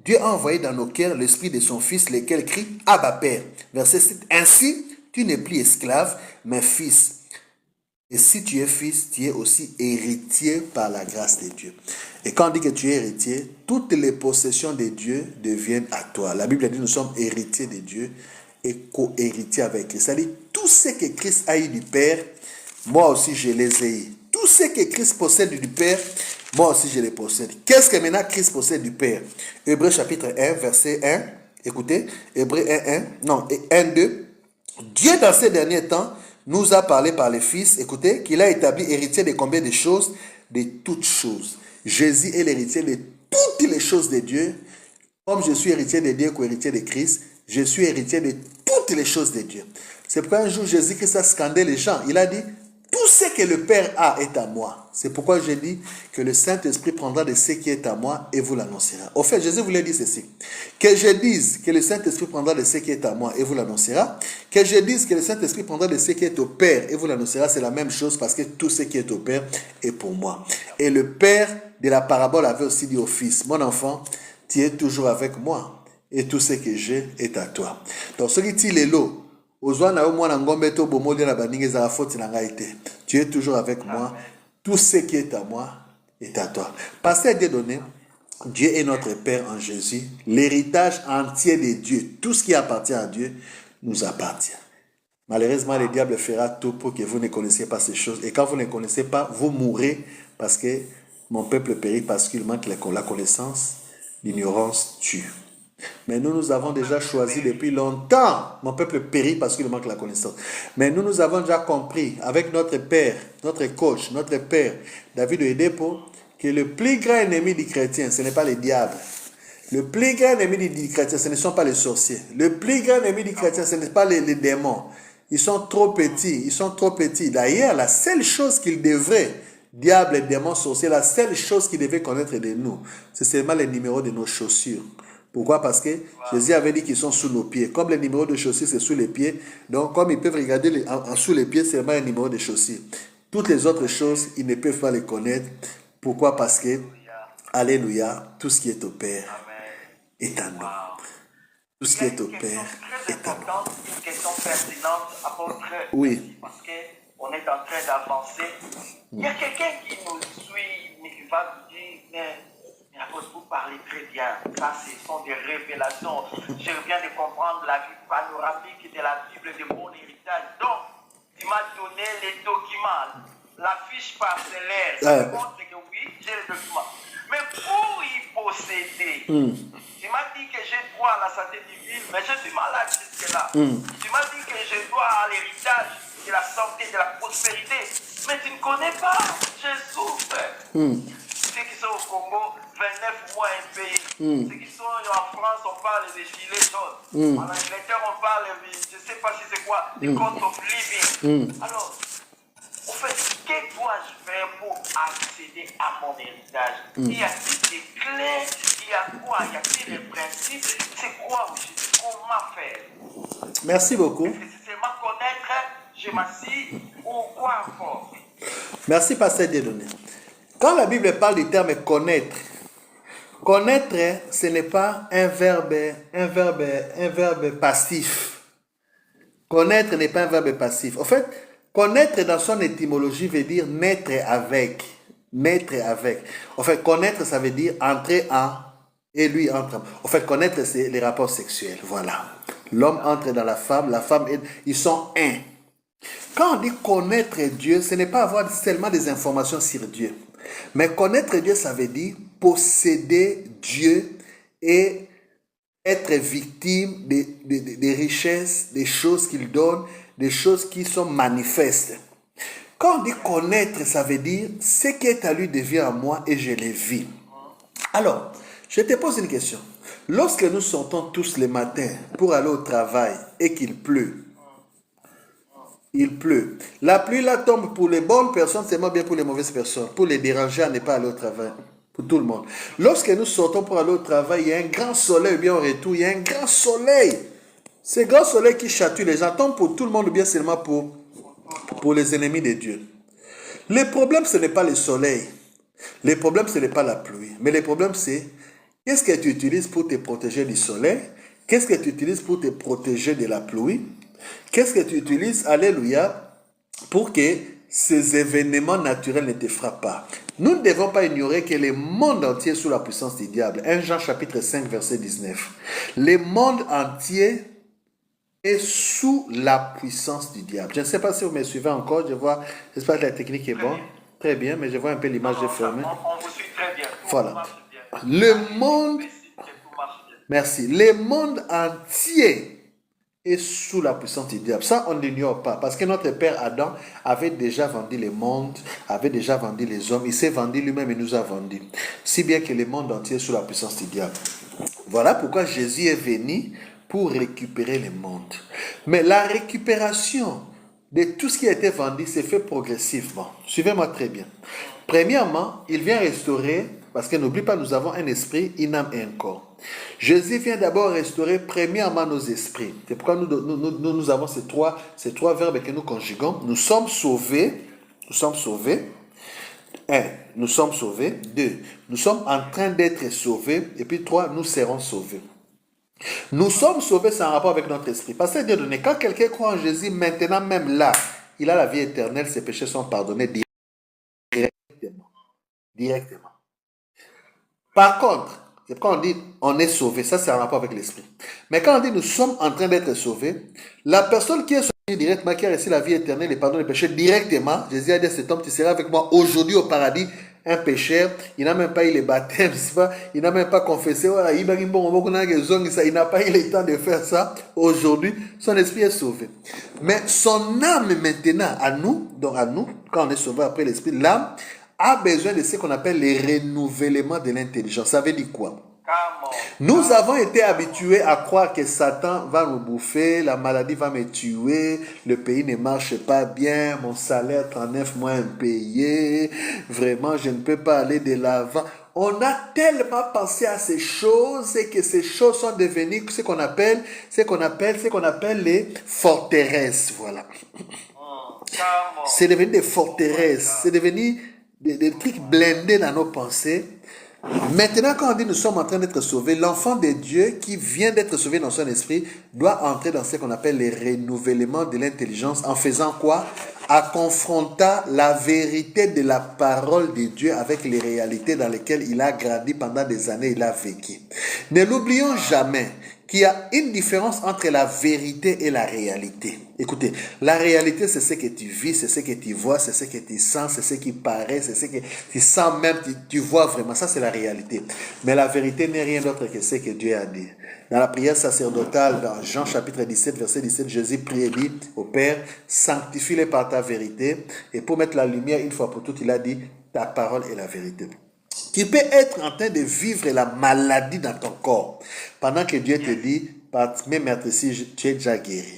Dieu a envoyé dans nos cœurs l'esprit de son Fils, lequel crie Abba Père. Verset 7. Ainsi, tu n'es plus esclave, mais fils. Et si tu es fils, tu es aussi héritier par la grâce de Dieu. Et quand on dit que tu es héritier, toutes les possessions de Dieu deviennent à toi. La Bible dit que nous sommes héritiers de Dieu et co-héritiers avec Christ. C'est-à-dire, tout ce que Christ a eu du Père, moi aussi je les ai eu. Tout ce que Christ possède du Père, moi aussi je les possède. Qu'est-ce que maintenant Christ possède du Père? Hébreux chapitre 1, verset 1. Écoutez, Hébreux 1, 2. Dieu dans ces derniers temps nous a parlé par les fils, écoutez, qu'il a établi héritier de combien de choses? De toutes choses. Jésus est l'héritier de toutes les choses de Dieu. Comme je suis héritier de Dieu, co-héritier de Christ, je suis héritier de toutes les choses de Dieu. C'est pourquoi un jour Jésus-Christ a scandé les gens. Il a dit, tout ce que le Père a est à moi. C'est pourquoi je dis que le Saint-Esprit prendra de ce qui est à moi et vous l'annoncera. Au fait, Jésus voulait dire ceci. Que je dise que le Saint-Esprit prendra de ce qui est à moi et vous l'annoncera. Que je dise que le Saint-Esprit prendra de ce qui est au Père et vous l'annoncera. C'est la même chose parce que tout ce qui est au Père est pour moi. Et le Père de la parabole avait aussi dit au Fils, mon enfant, tu es toujours avec moi et tout ce que j'ai est à toi. Donc, ce qui est l'eau. Tu es toujours avec moi. Tout ce qui est à moi est à toi. Pasteur Dieudonné, Dieu est notre Père en Jésus. L'héritage entier de Dieu, tout ce qui appartient à Dieu, nous appartient. Malheureusement, le diable fera tout pour que vous ne connaissiez pas ces choses. Et quand vous ne connaissez pas, vous mourrez parce que mon peuple périt parce qu'il manque la connaissance. L'ignorance tue. Mais nous avons déjà choisi depuis longtemps. Mon peuple périt parce qu'il manque la connaissance. Mais nous avons déjà compris avec notre père, notre coach, notre père, David Oyedepo, que le plus grand ennemi du chrétien, ce n'est pas le diable. Le plus grand ennemi du chrétien, ce ne sont pas les sorciers. Le plus grand ennemi du chrétien, ce n'est pas les démons. Ils sont trop petits. D'ailleurs, la seule chose qu'ils devraient, diable, démons, sorciers, la seule chose qu'ils devaient connaître de nous, c'est seulement les numéros de nos chaussures. Pourquoi? Parce que Jésus avait dit qu'ils sont sous nos pieds. Comme les numéros de chaussures, c'est sous les pieds. Donc, comme ils peuvent regarder en sous les pieds, c'est seulement un numéro de chaussures. Toutes les autres choses, ils ne peuvent pas les connaître. Pourquoi? Parce que, alléluia, tout ce qui est au Père est à nous. Tout ce qui est au Père est à nous. Une question pertinente, apôtre. Oui. Parce qu'on est en train d'avancer. Il y a quelqu'un qui nous suit, mais qui va nous dire, mais apôtre, vous parlez très bien. Ça, ce sont des révélations. Je viens de comprendre la vue panoramique de la Bible de mon héritage. Donc, tu m'as donné les documents, la fiche parcellaire. Ça me montre que oui, j'ai les documents. Mais pour y posséder, tu m'as dit que j'ai droit à la santé divine, mais je suis malade jusque-là. Tu m'as dit que j'ai droit à l'héritage de la santé, de la prospérité. Mais tu ne connais pas, je souffre. Ceux qui sont au Congo, 29 mois impayés. Ceux qui sont en France, on parle des gilets jaunes. En Angleterre, on parle, je ne sais pas si c'est quoi, des cost of living. Alors, en fait, que dois-je faire pour accéder à mon héritage? Y a-t-il des clés? Il y a quoi? Y a-t-il des principes? C'est quoi? Comment faire? Merci beaucoup. Est-ce que c'est seulement connaître, je m'assis, ou quoi encore? Merci, Pasteur Dieudonné. Quand la Bible parle du terme connaître, connaître, ce n'est pas un verbe passif. Connaître n'est pas un verbe passif. En fait, connaître dans son étymologie veut dire naître avec. Naître avec. En fait, connaître, ça veut dire entrer en et lui entre. En fait, connaître, c'est les rapports sexuels. Voilà. L'homme entre dans la femme, ils sont un. Quand on dit connaître Dieu, ce n'est pas avoir seulement des informations sur Dieu. Mais connaître Dieu, ça veut dire posséder Dieu et être victime des richesses, des choses qu'il donne, des choses qui sont manifestes. Quand on dit connaître, ça veut dire ce qui est à lui devient à moi et je le vis. Alors, je te pose une question. Lorsque nous sortons tous les matins pour aller au travail et qu'il pleut, il pleut. La pluie là tombe pour les bonnes personnes, c'est moins bien pour les mauvaises personnes. Pour les déranger à ne pas aller au travail. Pour tout le monde. Lorsque nous sortons pour aller au travail, il y a un grand soleil, ou bien au retour, il y a un grand soleil. Ce grand soleil qui chatouille les gens tombe pour tout le monde ou bien seulement pour les ennemis de Dieu. Le problème, ce n'est pas le soleil. Le problème, ce n'est pas la pluie. Mais le problème, c'est qu'est-ce que tu utilises pour te protéger du soleil? Qu'est-ce que tu utilises pour te protéger de la pluie? Qu'est-ce que tu utilises, alléluia, pour que ces événements naturels ne te frappent pas? Nous ne devons pas ignorer que le monde entier est sous la puissance du diable. 1 Jean chapitre 5, verset 19. Le monde entier est sous la puissance du diable. Je ne sais pas si vous me suivez encore. J'espère que la technique est bonne. Très bien, mais je vois un peu l'image fermée. On vous suit très bien. Voilà. Le monde, merci. Le monde entier est sous la puissance du diable. Ça, on ne l'ignore pas. Parce que notre père Adam avait déjà vendu le monde, avait déjà vendu les hommes. Il s'est vendu lui-même et nous a vendus. Si bien que le monde entier est sous la puissance du diable. Voilà pourquoi Jésus est venu pour récupérer le monde. Mais la récupération de tout ce qui a été vendu s'est fait progressivement. Suivez-moi très bien. Premièrement, il vient restaurer, parce que n'oublie pas, nous avons un esprit, une âme et un corps. Jésus vient d'abord restaurer premièrement nos esprits. C'est pourquoi nous avons ces trois verbes que nous conjuguons. Nous sommes sauvés. Nous sommes sauvés. 1. Nous sommes sauvés. 2. Nous sommes en train d'être sauvés. Et puis 3. Nous serons sauvés. Nous sommes sauvés, c'est en rapport avec notre esprit. Parce que Dieu donné, quand quelqu'un croit en Jésus, maintenant même là, il a la vie éternelle, ses péchés sont pardonnés directement. Par contre, c'est quand on dit on est sauvé, ça c'est en rapport avec l'esprit. Mais quand on dit nous sommes en train d'être sauvés, la personne qui est sauvée directement, qui a reçu la vie éternelle et pardon des péchés directement, Jésus a dit à cet homme, tu seras avec moi aujourd'hui au paradis. Un pécheur, il n'a même pas eu le baptême, il n'a même pas confessé, il n'a pas eu le temps de faire ça. Aujourd'hui, son esprit est sauvé. Mais son âme maintenant, à nous, quand on est sauvé après l'esprit, l'âme a besoin de ce qu'on appelle les renouvellements de l'intelligence. Ça veut dire quoi? Nous avons été habitués à croire que Satan va nous bouffer, la maladie va me tuer, le pays ne marche pas bien, mon salaire 39 mois impayé, vraiment je ne peux pas aller de l'avant. On a tellement pensé à ces choses et que ces choses sont devenues ce qu'on appelle les forteresses. Voilà. C'est devenu des forteresses, c'est devenu des trucs blindés dans nos pensées. Maintenant, quand on dit nous sommes en train d'être sauvés, l'enfant de Dieu qui vient d'être sauvé dans son esprit doit entrer dans ce qu'on appelle les renouvellements de l'intelligence en faisant quoi? En confrontant la vérité de la parole de Dieu avec les réalités dans lesquelles il a grandi pendant des années, il a vécu. Ne l'oublions jamais qu'il y a une différence entre la vérité et la réalité. Écoutez, la réalité, c'est ce que tu vis, c'est ce que tu vois, c'est ce que tu sens, c'est ce qui paraît, c'est ce que tu sens même, tu vois vraiment. Ça, c'est la réalité. Mais la vérité n'est rien d'autre que ce que Dieu a dit. Dans la prière sacerdotale, dans Jean chapitre 17, verset 17, Jésus prie et dit au Père, sanctifie-les par ta vérité. Et pour mettre la lumière une fois pour toutes, il a dit, ta parole est la vérité. Tu peux être en train de vivre la maladie dans ton corps pendant que Dieu te dit, par mes meurtrissures, tu es déjà guéri.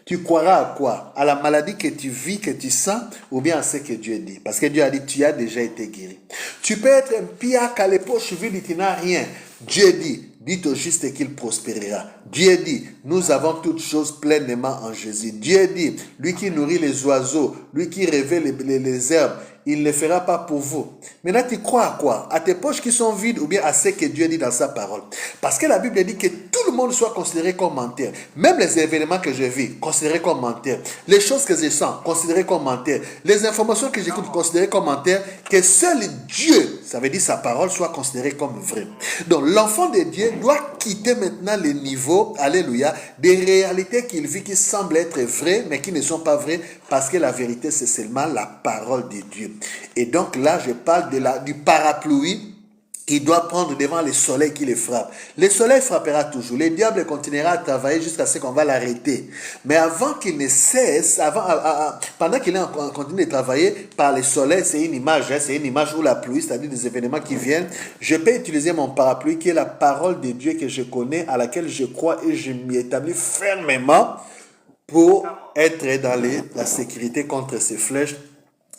Tu croiras à quoi? À la maladie que tu vis, que tu sens, ou bien à ce que Dieu dit? Parce que Dieu a dit, tu as déjà été guéri. Tu peux être un pire qu'à l'époque, tu n'as rien. Dieu dit, dites au juste qu'il prospérera. Dieu dit, nous avons toutes choses pleinement en Jésus. Dieu dit, lui qui nourrit les oiseaux, lui qui révèle les herbes, il ne le fera pas pour vous. Maintenant, tu crois à quoi? À tes poches qui sont vides ou bien à ce que Dieu dit dans sa parole? Parce que la Bible dit que tout le monde soit considéré comme menteur. Même les événements que je vis, considérés comme menteurs. Les choses que je sens, considérées comme menteurs. Les informations que j'écoute, considérées comme menteurs. Que seul Dieu, Ça veut dire sa parole soit considérée comme vraie. Donc l'enfant de Dieu doit quitter maintenant les niveaux, alléluia, des réalités qu'il vit qui semblent être vraies, mais qui ne sont pas vraies, parce que la vérité, c'est seulement la parole de Dieu. Et donc là, je parle du parapluie qui doit prendre devant le soleil qui le frappe. Le soleil frappera toujours. Le diable continuera à travailler jusqu'à ce qu'on va l'arrêter. Mais avant qu'il ne cesse, pendant qu'il est en continue de travailler par le soleil, c'est une image où la pluie, c'est-à-dire des événements qui viennent. Je peux utiliser mon parapluie qui est la parole de Dieu que je connais, à laquelle je crois et je m'y établis fermement pour être dans la sécurité contre ces flèches.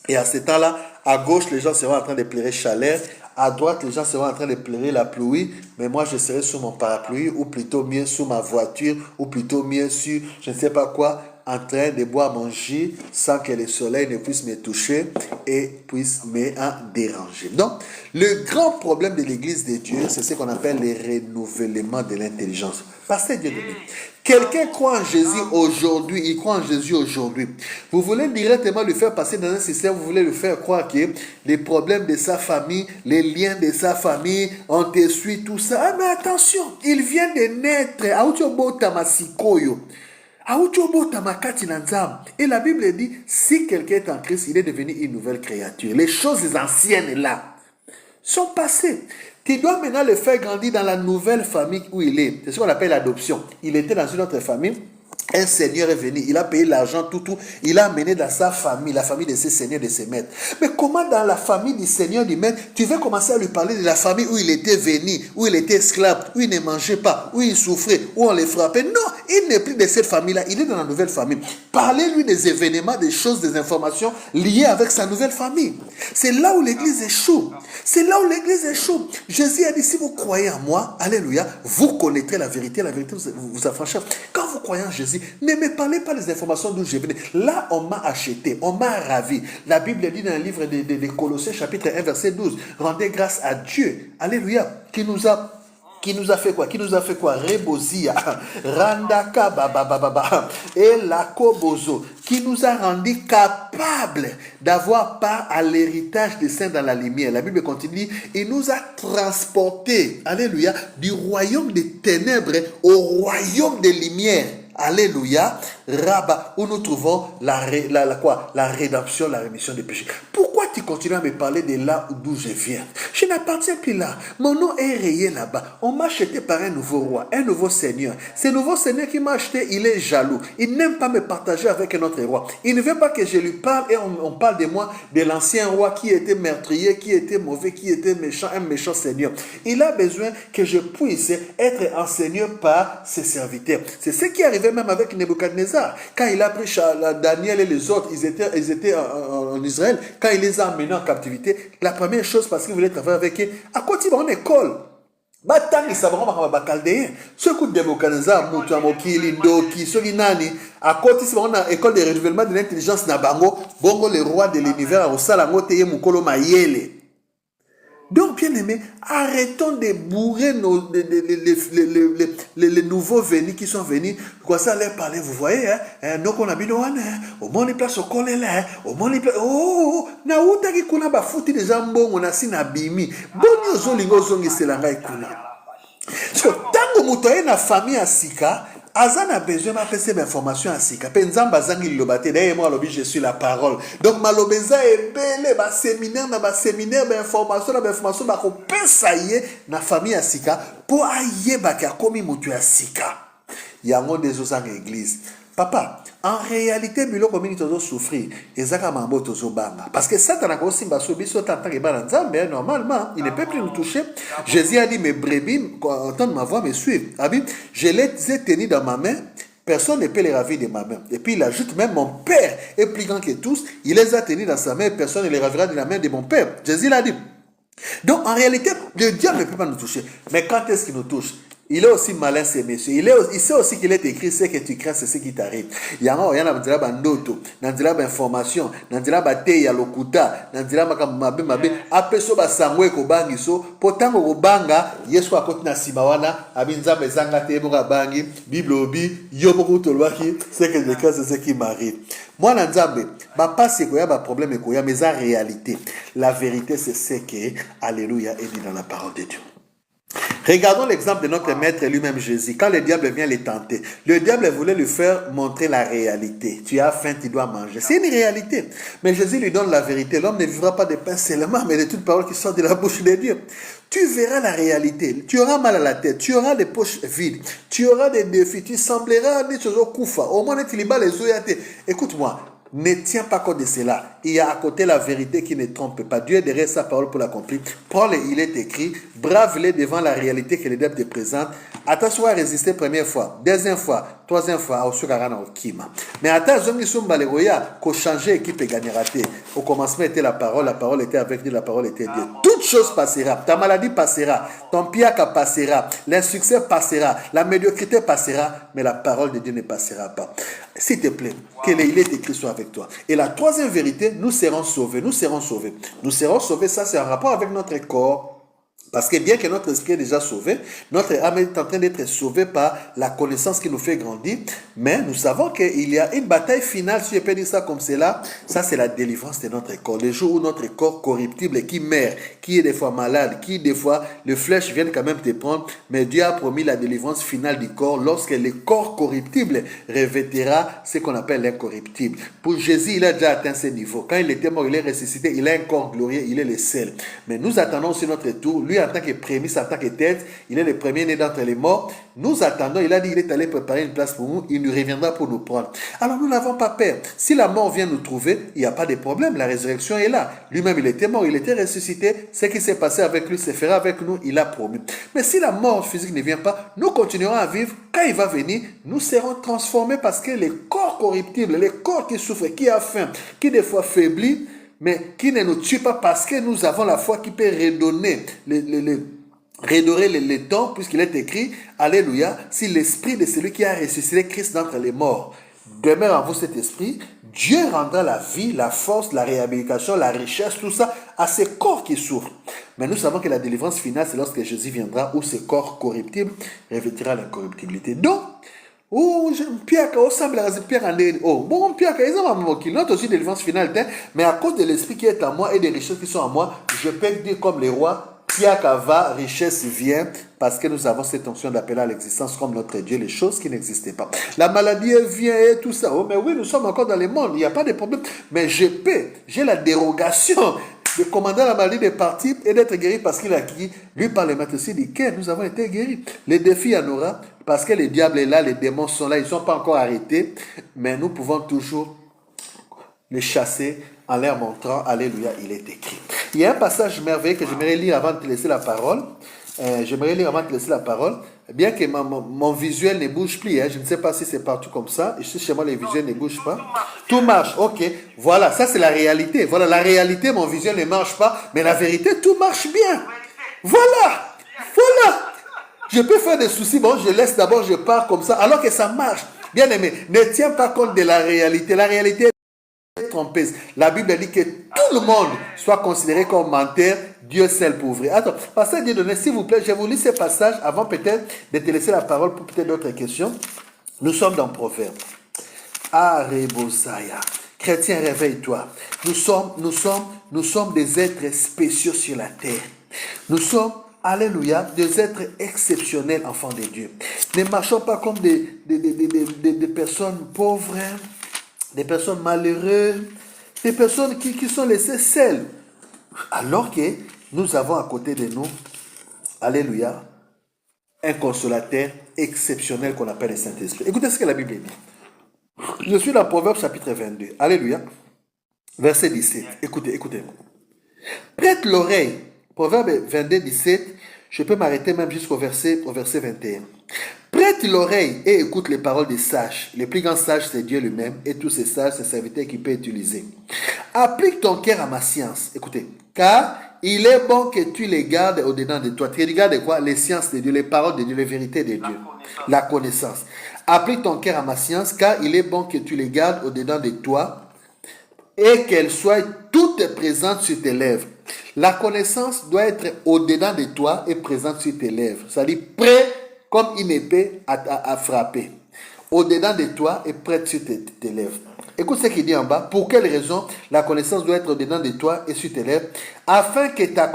Et à ce temps-là, à gauche, les gens seront en train de pleurer chaleur. À droite, les gens seront en train de pleurer la pluie. Mais moi, je serai sous mon parapluie, ou plutôt mieux sous ma voiture, ou plutôt mieux sur je ne sais pas quoi, en train de boire mon jus sans que le soleil ne puisse me toucher et puisse me déranger. Donc, le grand problème de l'Église de Dieu, c'est ce qu'on appelle le renouvellement de l'intelligence. Pasteur Dieu de Dieu. Quelqu'un croit en Jésus aujourd'hui, il croit en Jésus aujourd'hui. Vous voulez directement le faire passer dans un système, vous voulez le faire croire que les problèmes de sa famille, les liens de sa famille, on te suit, tout ça. Ah, mais attention, il vient de naître. Et la Bible dit, si quelqu'un est en Christ, il est devenu une nouvelle créature. Les choses anciennes là sont passées. Tu dois maintenant le faire grandir dans la nouvelle famille où il est. C'est ce qu'on appelle l'adoption. Il était dans une autre famille. Un seigneur est venu, il a payé l'argent, tout. Il a amené dans sa famille, la famille de ses seigneurs, de ses maîtres. Mais comment dans la famille du seigneur, du maître, tu veux commencer à lui parler de la famille où il était venu, où il était esclave, où il ne mangeait pas, où il souffrait, où on les frappait? Non, il n'est plus de cette famille-là, il est dans la nouvelle famille. Parlez-lui des événements, des choses, des informations liées avec sa nouvelle famille. C'est là où l'église échoue. C'est là où l'église échoue. Jésus a dit, si vous croyez en moi, alléluia, vous connaîtrez la vérité vous affranchira. Quand vous croyez en Jésus, ne me parlez pas des informations d'où je venais. Là, on m'a acheté, on m'a ravi. La Bible dit dans le livre de Colossiens, chapitre 1, verset 12, rendez grâce à Dieu, alléluia, qui nous a fait quoi? Qui nous a fait quoi? Rebozia, Randaka, babababa, et la Kobozo, qui nous a rendu capables d'avoir part à l'héritage des saints dans la lumière. La Bible continue, il nous a transportés, alléluia, du royaume des ténèbres au royaume des lumières. Alléluia, Rabba, où nous trouvons la rédemption, la rémission des péchés. Pourquoi tu continues à me parler de là d'où je viens? Je n'appartiens plus là. Mon nom est rayé là-bas. On m'a acheté par un nouveau roi, un nouveau seigneur. Ce nouveau seigneur qui m'a acheté, il est jaloux. Il n'aime pas me partager avec un autre roi. Il ne veut pas que je lui parle et on parle de moi, de l'ancien roi qui était meurtrier, qui était mauvais, qui était méchant, un méchant seigneur. Il a besoin que je puisse être enseigné par ses serviteurs. C'est ce qui arrivait même avec Nebuchadnezzar. Quand il a pris Daniel et les autres, ils étaient en Israël. Quand il les a amenés en captivité, la première chose, parce qu'il voulait travailler avec eux, à côté de mon école, batangisa bango bakaldéen ce coup de Nebuchadnezzar mutu amokili ndoki soki nani à côté c'est une école de renouvellement de l'intelligence na bango bongo le roi de l'univers au salango teye mukolo mayele. Donc, bien aimé, arrêtons de bourrer les nouveaux venus qui sont venus. Quoi ça leur parler, vous voyez, hein? Donc on a mis au moins les places au collège là, au moins les places. Oh, na outa qui kuna ba fouti des jambons, on a si na bimi. Boni ozolingo zongi selanga ikuna. So tango mutoye na famille à Sika. Azan a besoin de faire information à Sika. Penzamba zangi lobate. D'ailleurs, moi, je suis la parole. Donc, ma lobeza est belle. Ba séminaire, ba information, ba ko pensaye na famille à Sika. Pour aïe ba ka komi mutu à Sika. Yango des osang église. Papa, en réalité, bilo community tozo souffrir. Ezaka mambo tozo banga. Parce que Satan a aussi baso biso tanta ke bana nzambe normalement, il ne peut plus nous toucher. Jésus a dit mes brebis entendent ma voix me suivent. Abi, je les ai tenus dans ma main. Personne ne peut les ravir de ma main. Et puis il ajoute même mon Père est plus grand que tous. Il les a tenus dans sa main. Personne ne les ravira de la main de mon Père. Jésus l'a dit. Donc en réalité, le diable ne peut pas nous toucher. Mais quand est-ce qu'il nous touche? Il est aussi malin, ce monsieur. Il sait aussi qu'il est écrit, ce que tu crains, c'est ce qui t'arrive. Il y a un bandoto, nandila information, nandila bate ya lokuta, nandila mabe mabe, apeso ba sangwe ko bangi so, potango ko banga, yesu akoti na simawana, abinza bezanga te bonga bangi, bible obi, yobo ko tolwaki, ce que je crains, c'est ce qui m'arrive. Moi nanzambe, ba passe ko ya ba problème ko ya mais en réalité, la vérité c'est ce que alléluia est dit dans la parole de Dieu. Regardons l'exemple de notre maître lui-même Jésus. Quand le diable vient le tenter, le diable voulait lui faire montrer la réalité. Tu as faim, tu dois manger. C'est une réalité. Mais Jésus lui donne la vérité. L'homme ne vivra pas de pain seulement, mais de toute parole qui sort de la bouche de Dieu. Tu verras la réalité. Tu auras mal à la tête. Tu auras des poches vides. Tu auras des défis. Tu sembleras des choses au koufa. Au moins, tu libères les yeux. Écoute-moi. Ne tiens pas compte de cela. Il y a à côté la vérité qui ne trompe pas. Dieu est derrière sa parole pour l'accomplir. Prends-le, il est écrit. Brave-le devant la réalité que le diable te présente. Attention à résister première fois, deuxième fois, troisième fois, au sukarana au kima. Mais attention, ils sont baleroya, qu'au changer équipe et gagner raté. Au commencement était la parole était avec Dieu, la parole était Dieu. Toute chose passera. Ta maladie passera. Ton piaka passera. L'insuccès passera. La médiocrité passera. Mais la parole de Dieu ne passera pas. S'il te plaît, que il est écrit soit avec toi. Et la troisième vérité, nous serons sauvés. Nous serons sauvés. Nous serons sauvés, ça c'est en rapport avec notre corps. Parce que bien que notre esprit est déjà sauvé, notre âme est en train d'être sauvée par la connaissance qui nous fait grandir. Mais nous savons qu'il y a une bataille finale, si je peux dire ça comme cela. Ça, c'est la délivrance de notre corps. Le jour où notre corps corruptible qui meurt, qui est des fois malade, qui des fois, les flèches viennent quand même te prendre. Mais Dieu a promis la délivrance finale du corps lorsque le corps corruptible revêtira ce qu'on appelle l'incorruptible. Pour Jésus, il a déjà atteint ce niveau. Quand il était mort, il est ressuscité, il a un corps glorieux, il est le seul. Mais nous attendons sur notre tour. Lui, en tant que prémisse, en tant que tête, il est le premier né d'entre les morts. Nous attendons, il a dit qu'il est allé préparer une place pour nous, il nous reviendra pour nous prendre. Alors nous n'avons pas peur. Si la mort vient nous trouver, il n'y a pas de problème, la résurrection est là. Lui-même, il était mort, il était ressuscité. Ce qui s'est passé avec lui se fera avec nous, il a promis. Mais si la mort physique ne vient pas, nous continuerons à vivre. Quand il va venir, nous serons transformés parce que les corps corruptibles, les corps qui souffrent, qui a faim, qui des fois faiblit, mais qui ne nous tue pas parce que nous avons la foi qui peut redonner redorer les temps, puisqu'il est écrit, alléluia, si l'esprit de celui qui a ressuscité Christ d'entre les morts demeure en vous cet esprit, Dieu rendra la vie, la force, la réhabilitation, la richesse, tout ça à ces corps qui souffrent. Mais nous savons que la délivrance finale, c'est lorsque Jésus viendra, où ce corps corruptible revêtira l'incorruptibilité. Donc, Pierre, notre aussi délivrance finale, mais à cause de l'esprit qui est en moi et des richesses qui sont en moi, je peux dire comme les rois, Pierre va, richesse vient, parce que nous avons cette onction d'appeler à l'existence comme notre Dieu les choses qui n'existaient pas. La maladie vient et tout ça. Oh, mais oui, nous sommes encore dans le monde, il n'y a pas de problème. Mais j'ai la dérogation de commander la maladie de partir et d'être guéri parce qu'il a qui lui par le maître aussi dit que nous avons été guéris. Les défis, il y en aura parce que le diable est là, les démons sont là, ils ne sont pas encore arrêtés, mais nous pouvons toujours les chasser en leur montrant, alléluia, il est écrit. Il y a un passage merveilleux que j'aimerais lire avant de te laisser la parole. Bien que mon visuel ne bouge plus, je ne sais pas si c'est partout comme ça. Ici, chez moi, les visuels ne bougent pas. Tout marche, ok. Voilà, ça c'est la réalité. Voilà, la réalité, mon visuel ne marche pas, mais la vérité, tout marche bien. Voilà. Je peux faire des soucis, bon, je laisse d'abord, je pars comme ça, alors que ça marche. Bien aimé, ne tiens pas compte de la réalité. La réalité est trompeuse. La Bible dit que tout le monde soit considéré comme menteur, Dieu seul pour ouvrir. Attends, pasteur Dieudonné, s'il vous plaît, je vous lis ce passage avant peut-être de te laisser la parole pour peut-être d'autres questions. Nous sommes dans Proverbe. Arebosaya. Chrétien, réveille-toi. Nous sommes des êtres spéciaux sur la terre. Nous sommes, alléluia, des êtres exceptionnels, enfants de Dieu. Ne marchons pas comme des personnes pauvres, des personnes malheureuses, des personnes qui sont laissées seules. Alors que nous avons à côté de nous, alléluia, un consolateur exceptionnel qu'on appelle le Saint-Esprit. Écoutez ce que la Bible dit. Je suis dans Proverbe chapitre 22. Alléluia. Verset 17. Écoutez. Prête l'oreille. Proverbe 22, 17. Je peux m'arrêter même jusqu'au verset 21. Prête l'oreille et écoute les paroles des sages. Le plus grand sage, c'est Dieu lui-même et tous ces sages, ses serviteurs qu'il peut utiliser. Applique ton cœur à ma science. Écoutez. Car il est bon que tu les gardes au-dedans de toi. Tu regardes quoi? Les sciences de Dieu, les paroles de Dieu, les vérités de Dieu. La connaissance. Applique ton cœur à ma science, car il est bon que tu les gardes au-dedans de toi et qu'elles soient toutes présentes sur tes lèvres. La connaissance doit être au-dedans de toi et présente sur tes lèvres. C'est-à-dire prêt comme une épée à frapper. Au-dedans de toi et prête sur tes lèvres. Écoute ce qu'il dit en bas. Pour quelle raison la connaissance doit être au-dedans de toi et sur tes lèvres? Afin que ta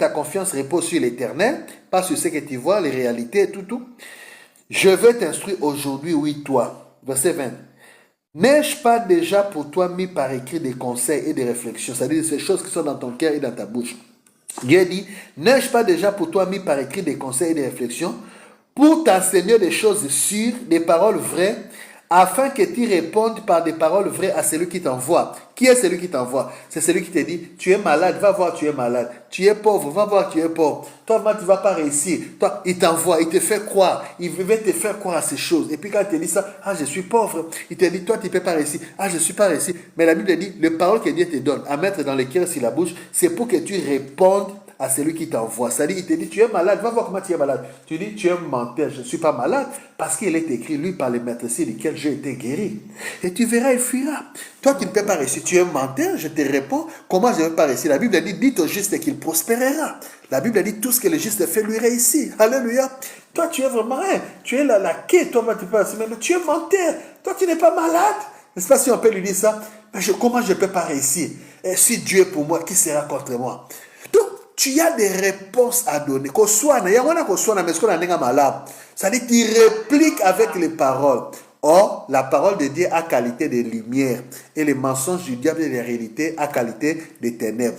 confiance repose sur l'Éternel, pas sur ce que tu vois, les réalités et tout. Je vais t'instruire aujourd'hui, oui, toi. Verset 20. N'ai-je pas déjà pour toi mis par écrit des conseils et des réflexions, c'est-à-dire ces choses qui sont dans ton cœur et dans ta bouche? Dieu dit, n'ai-je pas déjà pour toi mis par écrit des conseils et des réflexions pour t'enseigner des choses sûres, des paroles vraies, afin que tu répondes par des paroles vraies à celui qui t'envoie. Qui est celui qui t'envoie? C'est celui qui te dit, tu es malade, va voir, tu es malade. Tu es pauvre, va voir, tu es pauvre. Toi, tu ne vas pas réussir. Toi, il t'envoie, il te fait croire. Il veut te faire croire à ces choses. Et puis quand il te dit ça, ah, je suis pauvre. Il te dit, toi, tu ne peux pas réussir. Ah, je ne suis pas réussi. Mais la Bible dit, les paroles que Dieu te donne à mettre dans le cœur sur la bouche, c'est pour que tu répondes à celui qui t'envoie. C'est-à-dire, il te dit, tu es malade, va voir comment tu es malade. Tu dis, tu es menteur, je ne suis pas malade, parce qu'il est écrit, lui, par les maîtres duquel j'ai été guéri. Et tu verras, il fuira. Toi qui ne peux pas réussir, tu es menteur, je te réponds, comment je ne vais pas réussir? La Bible dit, dites au juste qu'il prospérera. La Bible dit, tout ce que le juste fait lui réussit. Alléluia. Toi, tu es vraiment rien. Tu es la quai, toi, tu peux pas, mais tu es menteur. Toi, tu n'es pas malade. N'est-ce pas si on peut lui dire ça? Mais comment je ne peux pas réussir? Et si Dieu est pour moi, qui sera contre moi? Donc, tu as des réponses à donner. C'est-à-dire qu'il réplique avec les paroles. Or, la parole de Dieu a qualité de lumière. Et les mensonges du diable et les réalités a qualité de ténèbres.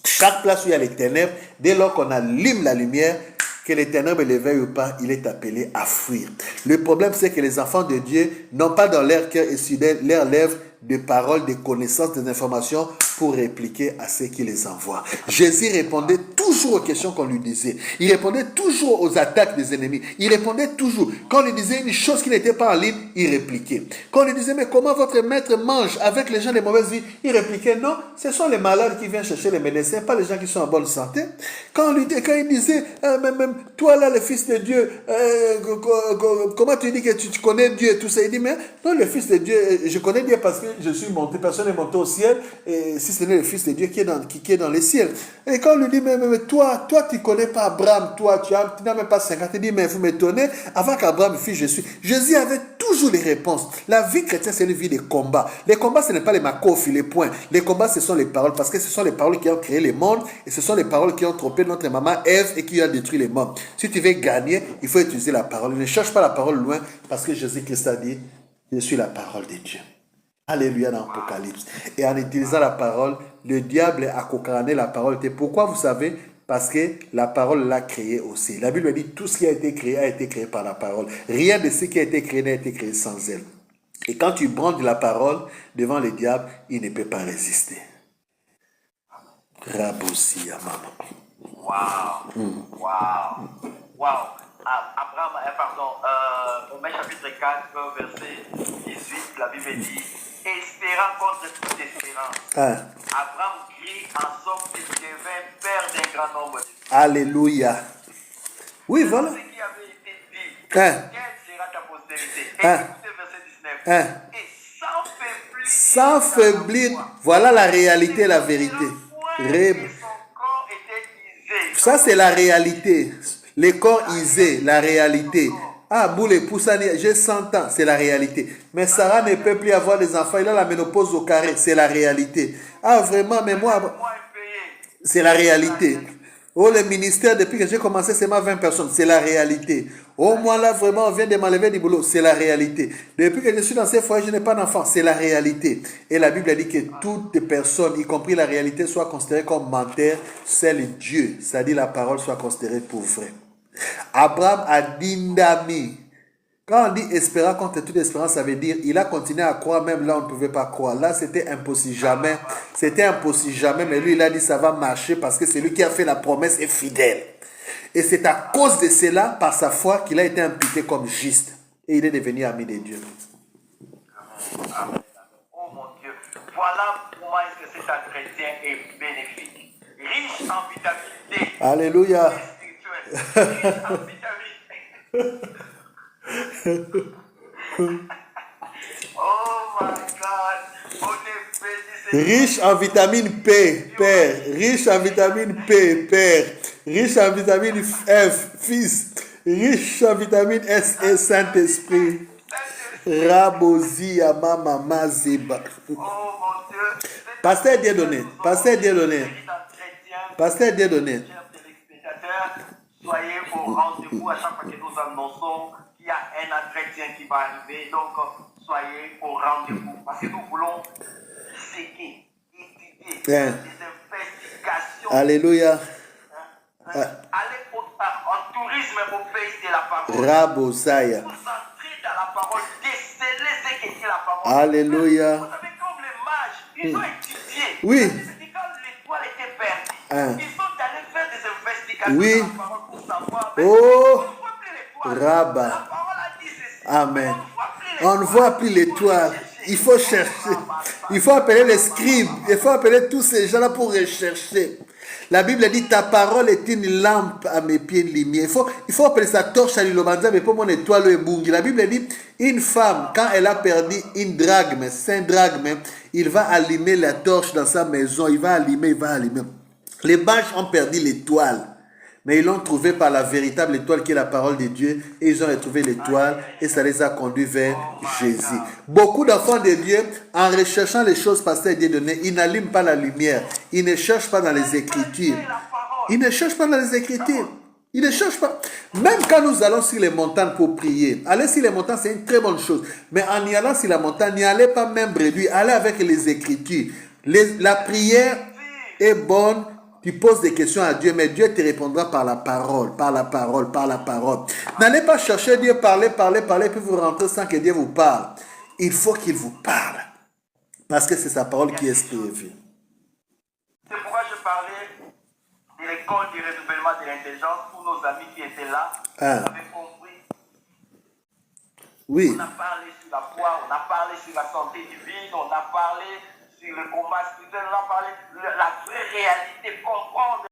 Chaque place où il y a les ténèbres, dès lors qu'on allume la lumière, que les ténèbres l'éveillent ou pas, il est appelé à fuir. Le problème, c'est que les enfants de Dieu n'ont pas dans leur cœur et sur leurs lèvres de paroles, de connaissances, des informations pour répliquer à ceux qui les envoient. Jésus répondait toujours aux questions qu'on lui disait. Il répondait toujours aux attaques des ennemis. Il répondait toujours. Quand on lui disait une chose qui n'était pas en ligne, il répliquait. Quand on lui disait, mais comment votre maître mange avec les gens de mauvaise vie? Il répliquait, non, ce sont les malades qui viennent chercher les médecins, pas les gens qui sont en bonne santé. Quand il disait, même toi là, le fils de Dieu, comment tu dis que tu connais Dieu et tout ça? Il dit, mais non, le fils de Dieu, je connais Dieu parce que je suis monté, personne n'est monté au ciel, et si ce n'est le fils de Dieu qui est dans les ciels. Et quand on lui dit, mais toi, tu ne connais pas Abraham, toi, tu n'as même pas 50, il dit, mais vous m'étonnez, avant qu'Abraham fût Jésus. Jésus avait toujours les réponses. La vie chrétienne, c'est une vie de combat. Les combats, ce n'est pas les macofi, les points. Les combats, ce sont les paroles, parce que ce sont les paroles qui ont créé les mondes, et ce sont les paroles qui ont trompé notre maman Ève et qui ont détruit les mondes. Si tu veux gagner, il faut utiliser la parole. Ne cherche pas la parole loin, parce que Jésus-Christ a dit, je suis la parole de Dieu. Alléluia dans l'Apocalypse. Et en utilisant la parole, le diable a cocané la parole. Et pourquoi vous savez? Parce que la parole l'a créé aussi. La Bible dit tout ce qui a été créé par la parole. Rien de ce qui a été créé n'a été créé sans elle. Et quand tu brandes la parole devant le diable, il ne peut pas résister. Raboussi à maman. Waouh. Abraham, Romains chapitre 4, verset 18, la Bible dit, espérant contre toute espérance. Abraham crie en sorte qu'il devint père d'un grand nombre. Alléluia. Oui, voilà. Ce qui avait été dit, quelle sera ta postérité? Écoutez verset 19. Et sans faiblir, voilà la réalité, la vérité. Ça, c'est la réalité. Les corps isés, la réalité. Ah, Boule Poussani, j'ai 100 ans, c'est la réalité. Mais Sarah ne peut plus avoir des enfants, il a la ménopause au carré, c'est la réalité. Ah, vraiment, mais moi, c'est la réalité. Oh, le ministère, depuis que j'ai commencé, c'est ma 20 personnes, c'est la réalité. Oh, moi là, vraiment, on vient de m'enlever du boulot, c'est la réalité. Depuis que je suis dans ces foyers, je n'ai pas d'enfants, c'est la réalité. Et la Bible a dit que toutes les personnes, y compris la réalité, soient considérées comme menteurs, seul Dieu, c'est-à-dire la parole, soit considérée pour vraie. Abraham a dindami. Quand on dit espérant contre toute espérance, ça veut dire il a continué à croire même là on ne pouvait pas croire. Là c'était impossible jamais. C'était impossible jamais, mais lui il a dit ça va marcher parce que c'est lui qui a fait la promesse est fidèle. Et c'est à cause de cela, par sa foi, qu'il a été imputé comme juste. Et il est devenu ami de Dieu. Amen. Oh mon Dieu. Voilà comment est-ce que cet entretien est bénéfique. Riche en vitamine D. Alléluia. Spirituel. Riche en vitamine. Oh my God. On est béni, Seigneur. Riche en vitamine P, Père. Riche en vitamine P, Père. Riche en vitamine F, Fils. Riche en vitamine S et Saint-Esprit. Rabozia mama mazeba. Oh mon Dieu. Pasteur Dieudonné. Pasteur Dieudonné. Pasteur Dieudonné. Chers téléspectateurs, soyez au rendez-vous à chaque fois que nous annonçons qu'il y a un entretien qui va arriver. Donc, soyez au rendez-vous. Parce que nous voulons séquer, étudier des investigations. Alléluia. Aller en tourisme au pays de la parole. Rabozaya. Vous entrez dans la parole, déceler ce qu'est la parole. Alléluia. Vous savez, comme les mages, ils ont étudié. Oui. Quand l'étoile était perdue, Hein. ils sont allés faire des investigations Oui. dans la parole pour savoir. Mais Oh. on ne voit plus l'étoile. Rabba. La parole a dit ceci. Amen. On ne voit plus l'étoile. Il faut chercher. Il faut appeler les scribes. Il faut appeler tous ces gens-là pour rechercher. La Bible dit ta parole est une lampe à mes pieds, une lumière. Il faut appeler sa torche à l'Ilobanza, mais pour mon étoile et bungi. La Bible dit une femme, quand elle a perdu une drachme, 5 drachmes, il va allumer la torche dans sa maison. Il va allumer. Les Baches ont perdu l'étoile. Mais ils l'ont trouvé par la véritable étoile qui est la parole de Dieu. Et ils ont retrouvé l'étoile et ça les a conduits vers Jésus. Beaucoup d'enfants de Dieu, en recherchant les choses pasteur Dieu donné, ils n'allument pas la lumière. Ils ne cherchent pas dans les Écritures. Ils ne cherchent pas dans les Écritures. Ils ne cherchent pas. Même quand nous allons sur les montagnes pour prier, aller sur les montagnes, c'est une très bonne chose. Mais en y allant sur la montagne, n'y allez pas même réduit. Allez avec les Écritures. La prière est bonne. Tu poses des questions à Dieu, mais Dieu te répondra par la parole, par la parole, par la parole. N'allez pas chercher Dieu, parler, puis vous rentrez sans que Dieu vous parle. Il faut qu'il vous parle. Parce que c'est sa parole qui est suivie. C'est pourquoi je parlais de l'école du renouvellement de l'intelligence pour nos amis qui étaient là. Vous avez compris. Oui. On a parlé sur la foi, on a parlé sur la santé divine, on a parlé sur le combat spirituel, on a parlé de la vraie réalité, comprendre